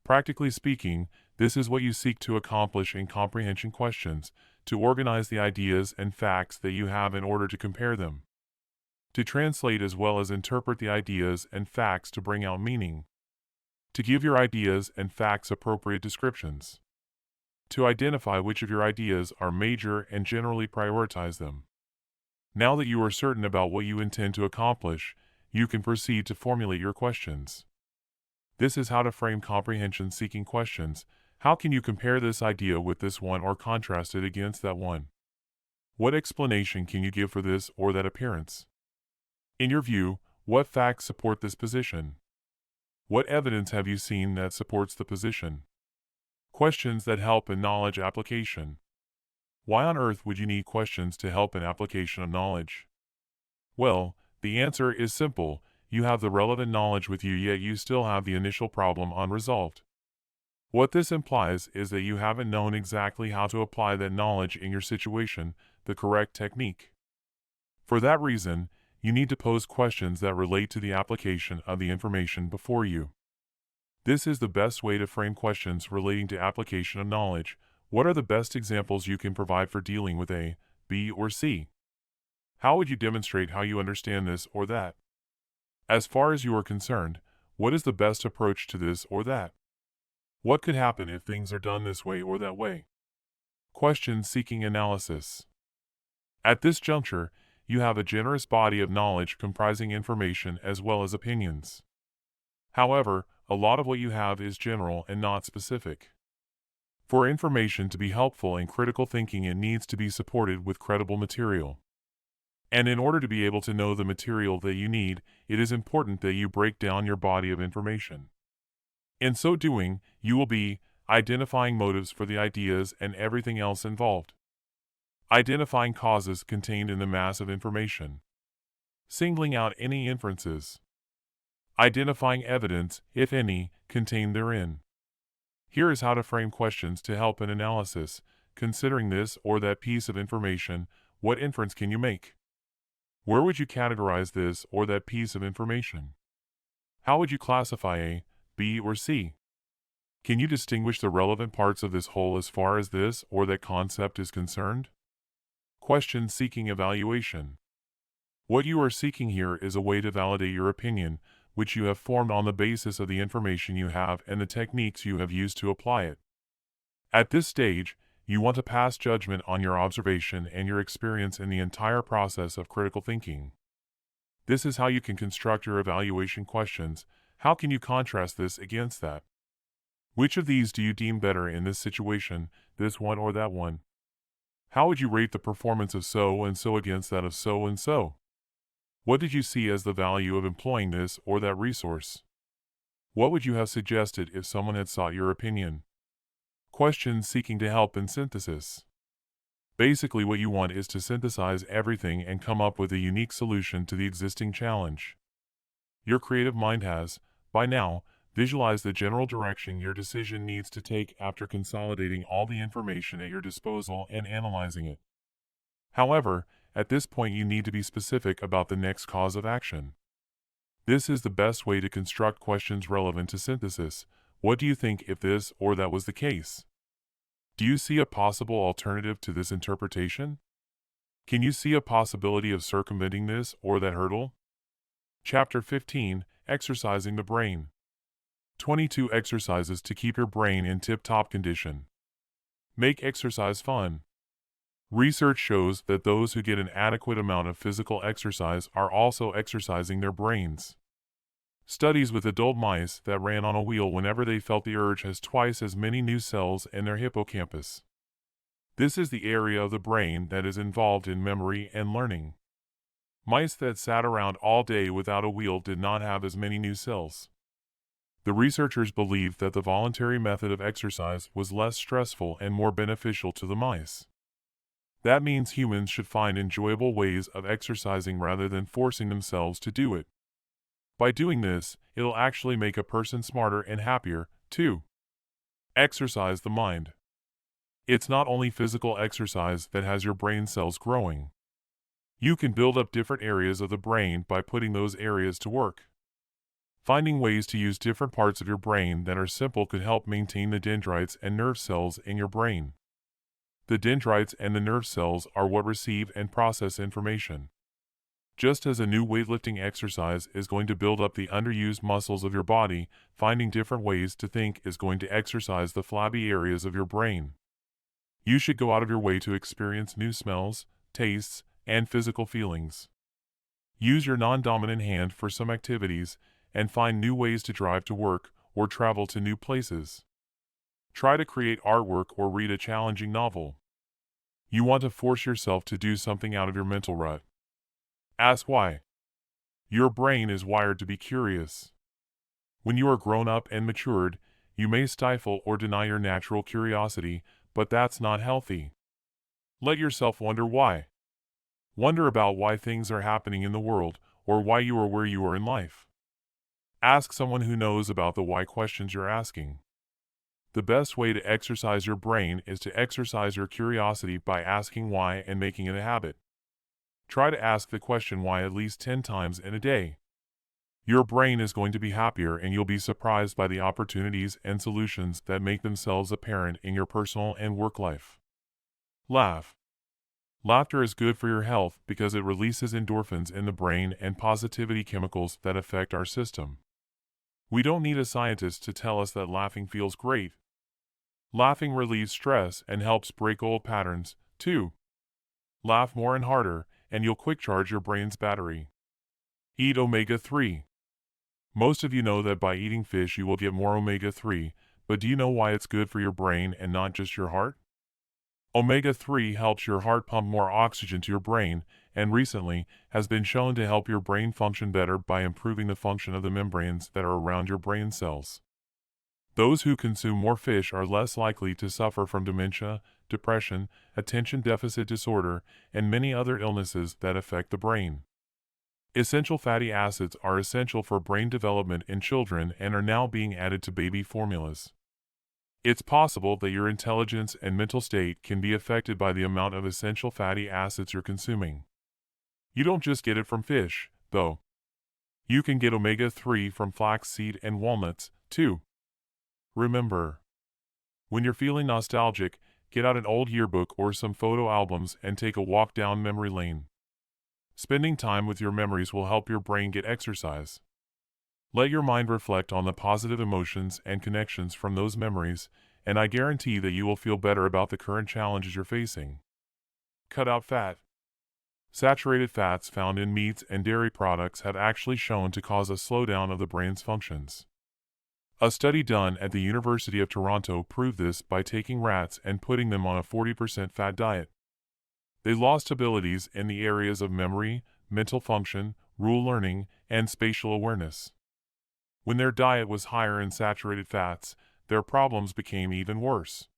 Practically speaking, this is what you seek to accomplish in comprehension questions, to organize the ideas and facts that you have in order to compare them. To translate as well as interpret the ideas and facts to bring out meaning. To give your ideas and facts appropriate descriptions. To identify which of your ideas are major and generally prioritize them. Now that you are certain about what you intend to accomplish, you can proceed to formulate your questions. This is how to frame comprehension-seeking questions. How can you compare this idea with this one or contrast it against that one? What explanation can you give for this or that appearance? In your view, what facts support this position? What evidence have you seen that supports the position? Questions that help in knowledge application. Why on earth would you need questions to help in application of knowledge? Well, the answer is simple. You have the relevant knowledge with you, yet you still have the initial problem unresolved. What this implies is that you haven't known exactly how to apply that knowledge in your situation, the correct technique. For that reason, you need to pose questions that relate to the application of the information before you. This is the best way to frame questions relating to application of knowledge. What are the best examples you can provide for dealing with A, B, or C? How would you demonstrate how you understand this or that? As far as you are concerned, what is the best approach to this or that? What could happen if things are done this way or that way? Questions seeking analysis. At this juncture, you have a generous body of knowledge comprising information as well as opinions. However, a lot of what you have is general and not specific. For information to be helpful in critical thinking, it needs to be supported with credible material. And in order to be able to know the material that you need, it is important that you break down your body of information. In so doing, you will be identifying motives for the ideas and everything else involved. Identifying causes contained in the mass of information. Singling out any inferences. Identifying evidence, if any, contained therein. Here is how to frame questions to help in analysis. Considering this or that piece of information, what inference can you make? Where would you categorize this or that piece of information? How would you classify A, B, or C? Can you distinguish the relevant parts of this whole as far as this or that concept is concerned? Question seeking evaluation. What you are seeking here is a way to validate your opinion, which you have formed on the basis of the information you have and the techniques you have used to apply it. At this stage, you want to pass judgment on your observation and your experience in the entire process of critical thinking. This is how you can construct your evaluation questions. How can you contrast this against that? Which of these do you deem better in this situation, this one or that one? How would you rate the performance of so and so against that of so and so? What did you see as the value of employing this or that resource? What would you have suggested if someone had sought your opinion? Questions seeking to help in synthesis. Basically, what you want is to synthesize everything and come up with a unique solution to the existing challenge. Your creative mind has, by now, visualized the general direction your decision needs to take after consolidating all the information at your disposal and analyzing it. However, at this point you need to be specific about the next cause of action. This is the best way to construct questions relevant to synthesis. What do you think if this or that was the case? Do you see a possible alternative to this interpretation? Can you see a possibility of circumventing this or that hurdle? Chapter 15, Exercising the Brain. 22 Exercises to keep your brain in tip-top condition. Make exercise fun. Research shows that those who get an adequate amount of physical exercise are also exercising their brains. Studies with adult mice that ran on a wheel whenever they felt the urge has twice as many new cells in their hippocampus. This is the area of the brain that is involved in memory and learning. Mice that sat around all day without a wheel did not have as many new cells. The researchers believed that the voluntary method of exercise was less stressful and more beneficial to the mice. That means humans should find enjoyable ways of exercising rather than forcing themselves to do it. By doing this, it'll actually make a person smarter and happier, too. Exercise the mind. It's not only physical exercise that has your brain cells growing. You can build up different areas of the brain by putting those areas to work. Finding ways to use different parts of your brain that are simple could help maintain the dendrites and nerve cells in your brain. The dendrites and the nerve cells are what receive and process information. Just as a new weightlifting exercise is going to build up the underused muscles of your body, finding different ways to think is going to exercise the flabby areas of your brain. You should go out of your way to experience new smells, tastes, and physical feelings. Use your non-dominant hand for some activities and find new ways to drive to work or travel to new places. Try to create artwork or read a challenging novel. You want to force yourself to do something out of your mental rut. Ask why. Your brain is wired to be curious. When you are grown up and matured, you may stifle or deny your natural curiosity, but that's not healthy. Let yourself wonder why. Wonder about why things are happening in the world, or why you are where you are in life. Ask someone who knows about the why questions you're asking. The best way to exercise your brain is to exercise your curiosity by asking why and making it a habit. Try to ask the question why at least 10 times in a day. Your brain is going to be happier and you'll be surprised by the opportunities and solutions that make themselves apparent in your personal and work life. Laugh. Laughter is good for your health because it releases endorphins in the brain and positivity chemicals that affect our system. We don't need a scientist to tell us that laughing feels great. Laughing relieves stress and helps break old patterns, too. Laugh more and harder, and you'll quick charge your brain's battery. Eat omega-3. Most of you know that by eating fish you will get more omega-3, but do you know why it's good for your brain and not just your heart? Omega-3 helps your heart pump more oxygen to your brain, and recently has been shown to help your brain function better by improving the function of the membranes that are around your brain cells. Those who consume more fish are less likely to suffer from dementia, depression, attention deficit disorder, and many other illnesses that affect the brain. Essential fatty acids are essential for brain development in children and are now being added to baby formulas. It's possible that your intelligence and mental state can be affected by the amount of essential fatty acids you're consuming. You don't just get it from fish, though. You can get omega-3 from flaxseed and walnuts, too. Remember, when you're feeling nostalgic, get out an old yearbook or some photo albums and take a walk down memory lane. Spending time with your memories will help your brain get exercise. Let your mind reflect on the positive emotions and connections from those memories, and I guarantee that you will feel better about the current challenges you're facing. Cut out fat. Saturated fats found in meats and dairy products have actually shown to cause a slowdown of the brain's functions. A study done at the University of Toronto proved this by taking rats and putting them on a 40% fat diet. They lost abilities in the areas of memory, mental function, rule learning, and spatial awareness. When their diet was higher in saturated fats, their problems became even worse.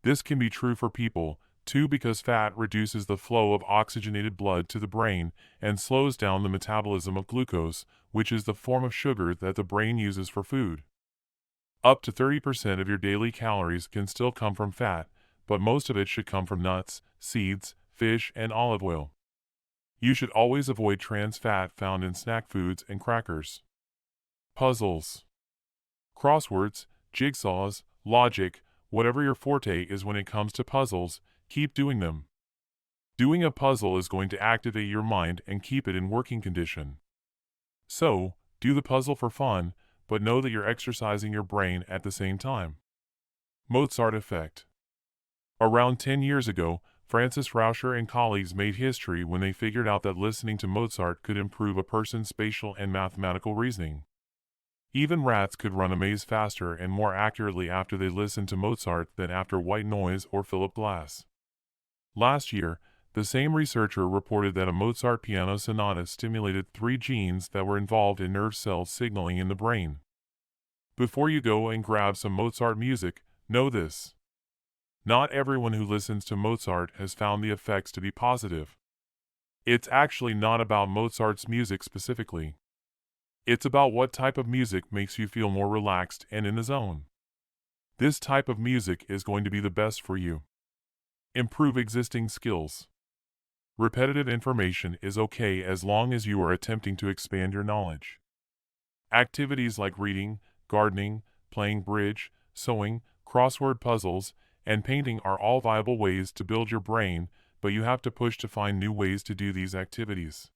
This can be true for people, 2. Because fat reduces the flow of oxygenated blood to the brain and slows down the metabolism of glucose, which is the form of sugar that the brain uses for food. Up to 30% of your daily calories can still come from fat, but most of it should come from nuts, seeds, fish, and olive oil. You should always avoid trans fat found in snack foods and crackers. Puzzles. Crosswords, jigsaws, logic, whatever your forte is when it comes to puzzles, keep doing them. Doing a puzzle is going to activate your mind and keep it in working condition. So, do the puzzle for fun, but know that you're exercising your brain at the same time. Mozart effect. Around 10 years ago, Francis Rauscher and colleagues made history when they figured out that listening to Mozart could improve a person's spatial and mathematical reasoning. Even rats could run a maze faster and more accurately after they listened to Mozart than after white noise or Philip Glass. Last year, the same researcher reported that a Mozart piano sonata stimulated 3 genes that were involved in nerve cell signaling in the brain. Before you go and grab some Mozart music, know this. Not everyone who listens to Mozart has found the effects to be positive. It's actually not about Mozart's music specifically. It's about what type of music makes you feel more relaxed and in the zone. This type of music is going to be the best for you. Improve existing skills. Repetitive information is okay as long as you are attempting to expand your knowledge. Activities like reading, gardening, playing bridge, sewing, crossword puzzles, and painting are all viable ways to build your brain, but you have to push to find new ways to do these activities.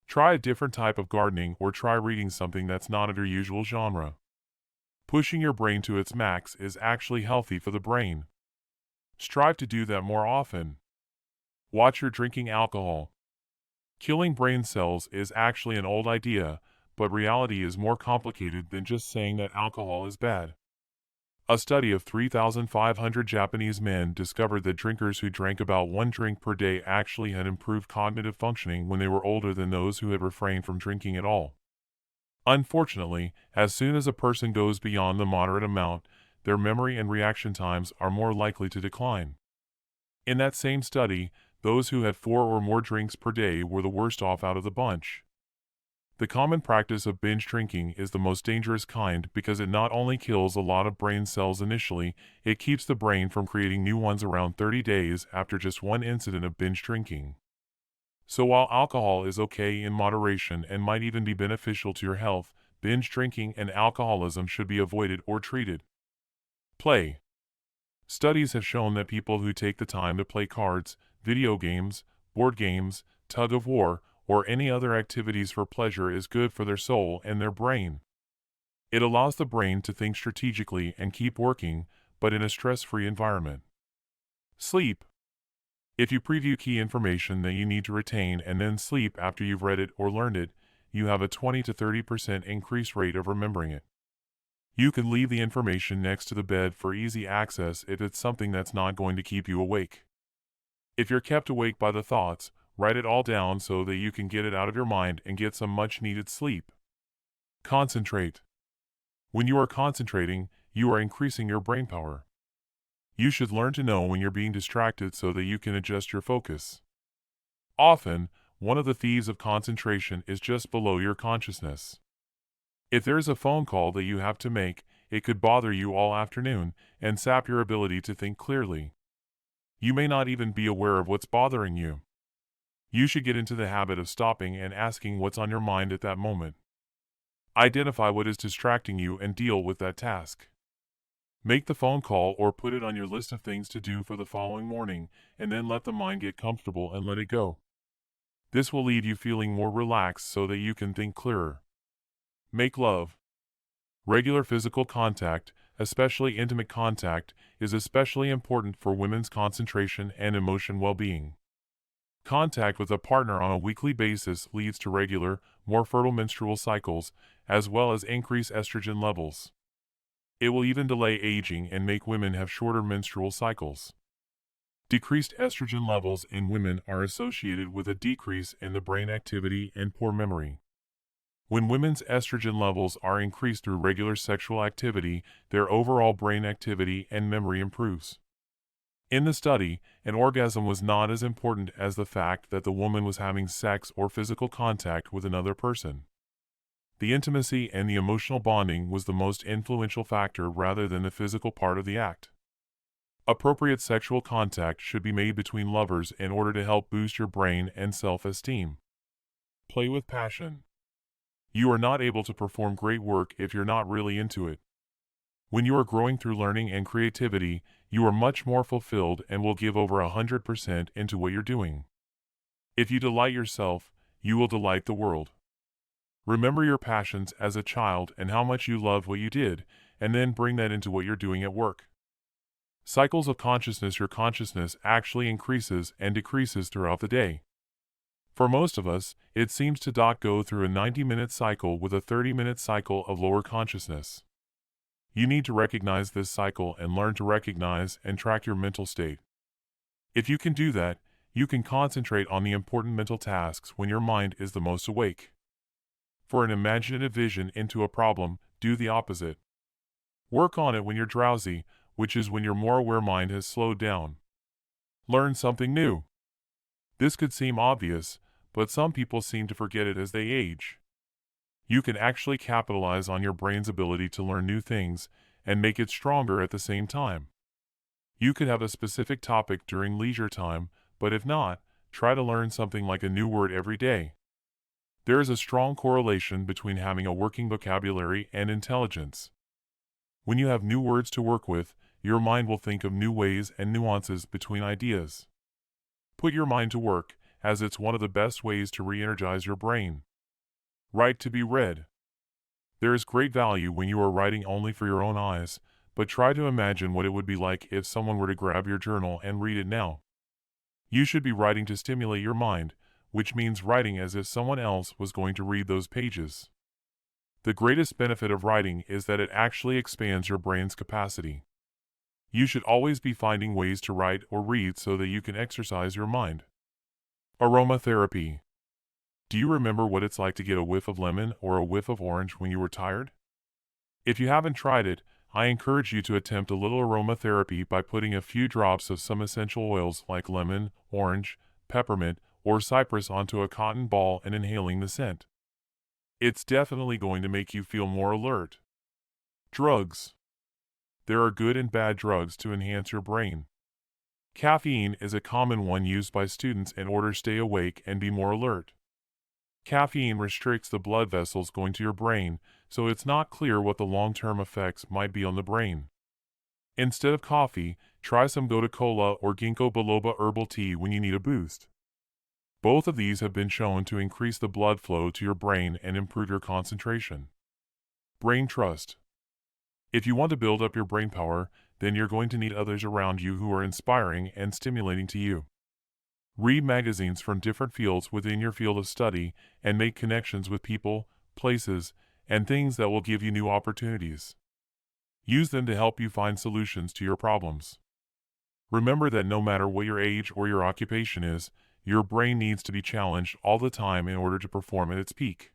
Try a different type of gardening or try reading something that's not of your usual genre. Pushing your brain to its max is actually healthy for the brain. Strive to do that more often. Watch your drinking alcohol. Killing brain cells is actually an old idea, but reality is more complicated than just saying that alcohol is bad. A study of 3,500 Japanese men discovered that drinkers who drank about 1 drink per day actually had improved cognitive functioning when they were older than those who had refrained from drinking at all. Unfortunately, as soon as a person goes beyond the moderate amount, their memory and reaction times are more likely to decline. In that same study, those who had 4 or more drinks per day were the worst off out of the bunch. The common practice of binge drinking is the most dangerous kind because it not only kills a lot of brain cells initially, it keeps the brain from creating new ones around 30 days after just one incident of binge drinking. So while alcohol is okay in moderation and might even be beneficial to your health, binge drinking and alcoholism should be avoided or treated. Play. Studies have shown that people who take the time to play cards, video games, board games, tug of war, or any other activities for pleasure is good for their soul and their brain. It allows the brain to think strategically and keep working, but in a stress-free environment. Sleep. If you preview key information that you need to retain and then sleep after you've read it or learned it, you have a 20 to 30% increased rate of remembering it. You can leave the information next to the bed for easy access if it's something that's not going to keep you awake. If you're kept awake by the thoughts, write it all down so that you can get it out of your mind and get some much-needed sleep. Concentrate. When you are concentrating, you are increasing your brain power. You should learn to know when you're being distracted so that you can adjust your focus. Often, one of the thieves of concentration is just below your consciousness. If there is a phone call that you have to make, it could bother you all afternoon and sap your ability to think clearly. You may not even be aware of what's bothering you. You should get into the habit of stopping and asking what's on your mind at that moment. Identify what is distracting you and deal with that task. Make the phone call or put it on your list of things to do for the following morning, and then let the mind get comfortable and let it go. This will leave you feeling more relaxed so that you can think clearer. Make love. Regular physical contact, especially intimate contact, is especially important for women's concentration and emotion well-being. Contact with a partner on a weekly basis leads to regular, more fertile menstrual cycles, as well as increased estrogen levels. It will even delay aging and make women have shorter menstrual cycles. Decreased estrogen levels in women are associated with a decrease in the brain activity and poor memory. When women's estrogen levels are increased through regular sexual activity, their overall brain activity and memory improves. In the study, an orgasm was not as important as the fact that the woman was having sex or physical contact with another person. The intimacy and the emotional bonding was the most influential factor rather than the physical part of the act. Appropriate sexual contact should be made between lovers in order to help boost your brain and self-esteem. Play with passion. You are not able to perform great work if you're not really into it. When you are growing through learning and creativity, you are much more fulfilled and will give over 100% into what you're doing. If you delight yourself, you will delight the world. Remember your passions as a child and how much you loved what you did, and then bring that into what you're doing at work. Cycles of consciousness. Your consciousness actually increases and decreases throughout the day. For most of us, it seems to go through a 90-minute cycle with a 30-minute cycle of lower consciousness. You need to recognize this cycle and learn to recognize and track your mental state. If you can do that, you can concentrate on the important mental tasks when your mind is the most awake. For an imaginative vision into a problem, do the opposite. Work on it when you're drowsy, which is when your more aware mind has slowed down. Learn something new. This could seem obvious, but some people seem to forget it as they age. You can actually capitalize on your brain's ability to learn new things and make it stronger at the same time. You could have a specific topic during leisure time, but if not, try to learn something like a new word every day. There is a strong correlation between having a working vocabulary and intelligence. When you have new words to work with, your mind will think of new ways and nuances between ideas. Put your mind to work, as it's one of the best ways to re-energize your brain. Write to be read. There is great value when you are writing only for your own eyes, but try to imagine what it would be like if someone were to grab your journal and read it now. You should be writing to stimulate your mind, which means writing as if someone else was going to read those pages. The greatest benefit of writing is that it actually expands your brain's capacity. You should always be finding ways to write or read so that you can exercise your mind. Aromatherapy. Do you remember what it's like to get a whiff of lemon or a whiff of orange when you were tired? If you haven't tried it, I encourage you to attempt a little aromatherapy by putting a few drops of some essential oils like lemon, orange, peppermint, or cypress onto a cotton ball and inhaling the scent. It's definitely going to make you feel more alert. Drugs. There are good and bad drugs to enhance your brain. Caffeine is a common one used by students in order to stay awake and be more alert. Caffeine restricts the blood vessels going to your brain, so it's not clear what the long-term effects might be on the brain. Instead of coffee, try some gotu kola or ginkgo biloba herbal tea when you need a boost. Both of these have been shown to increase the blood flow to your brain and improve your concentration. Brain trust. If you want to build up your brain power, then you're going to need others around you who are inspiring and stimulating to you. Read magazines from different fields within your field of study and make connections with people, places, and things that will give you new opportunities. Use them to help you find solutions to your problems. Remember that no matter what your age or your occupation is, your brain needs to be challenged all the time in order to perform at its peak.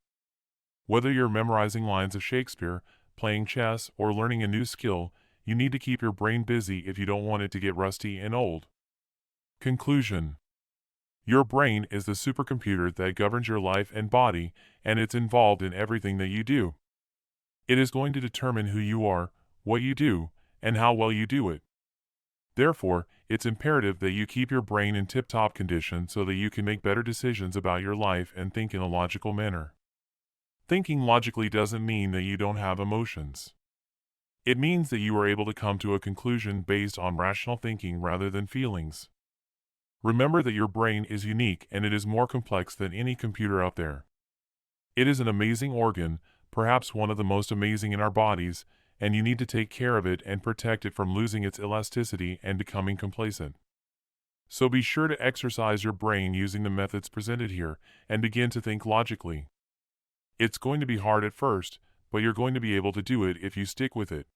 Whether you're memorizing lines of Shakespeare, playing chess, or learning a new skill, you need to keep your brain busy if you don't want it to get rusty and old. Conclusion. Your brain is the supercomputer that governs your life and body, and it's involved in everything that you do. It is going to determine who you are, what you do, and how well you do it. Therefore, it's imperative that you keep your brain in tip-top condition so that you can make better decisions about your life and think in a logical manner. Thinking logically doesn't mean that you don't have emotions. It means that you are able to come to a conclusion based on rational thinking rather than feelings. Remember that your brain is unique and it is more complex than any computer out there. It is an amazing organ, perhaps one of the most amazing in our bodies, and you need to take care of it and protect it from losing its elasticity and becoming complacent. So be sure to exercise your brain using the methods presented here and begin to think logically. It's going to be hard at first, but you're going to be able to do it if you stick with it.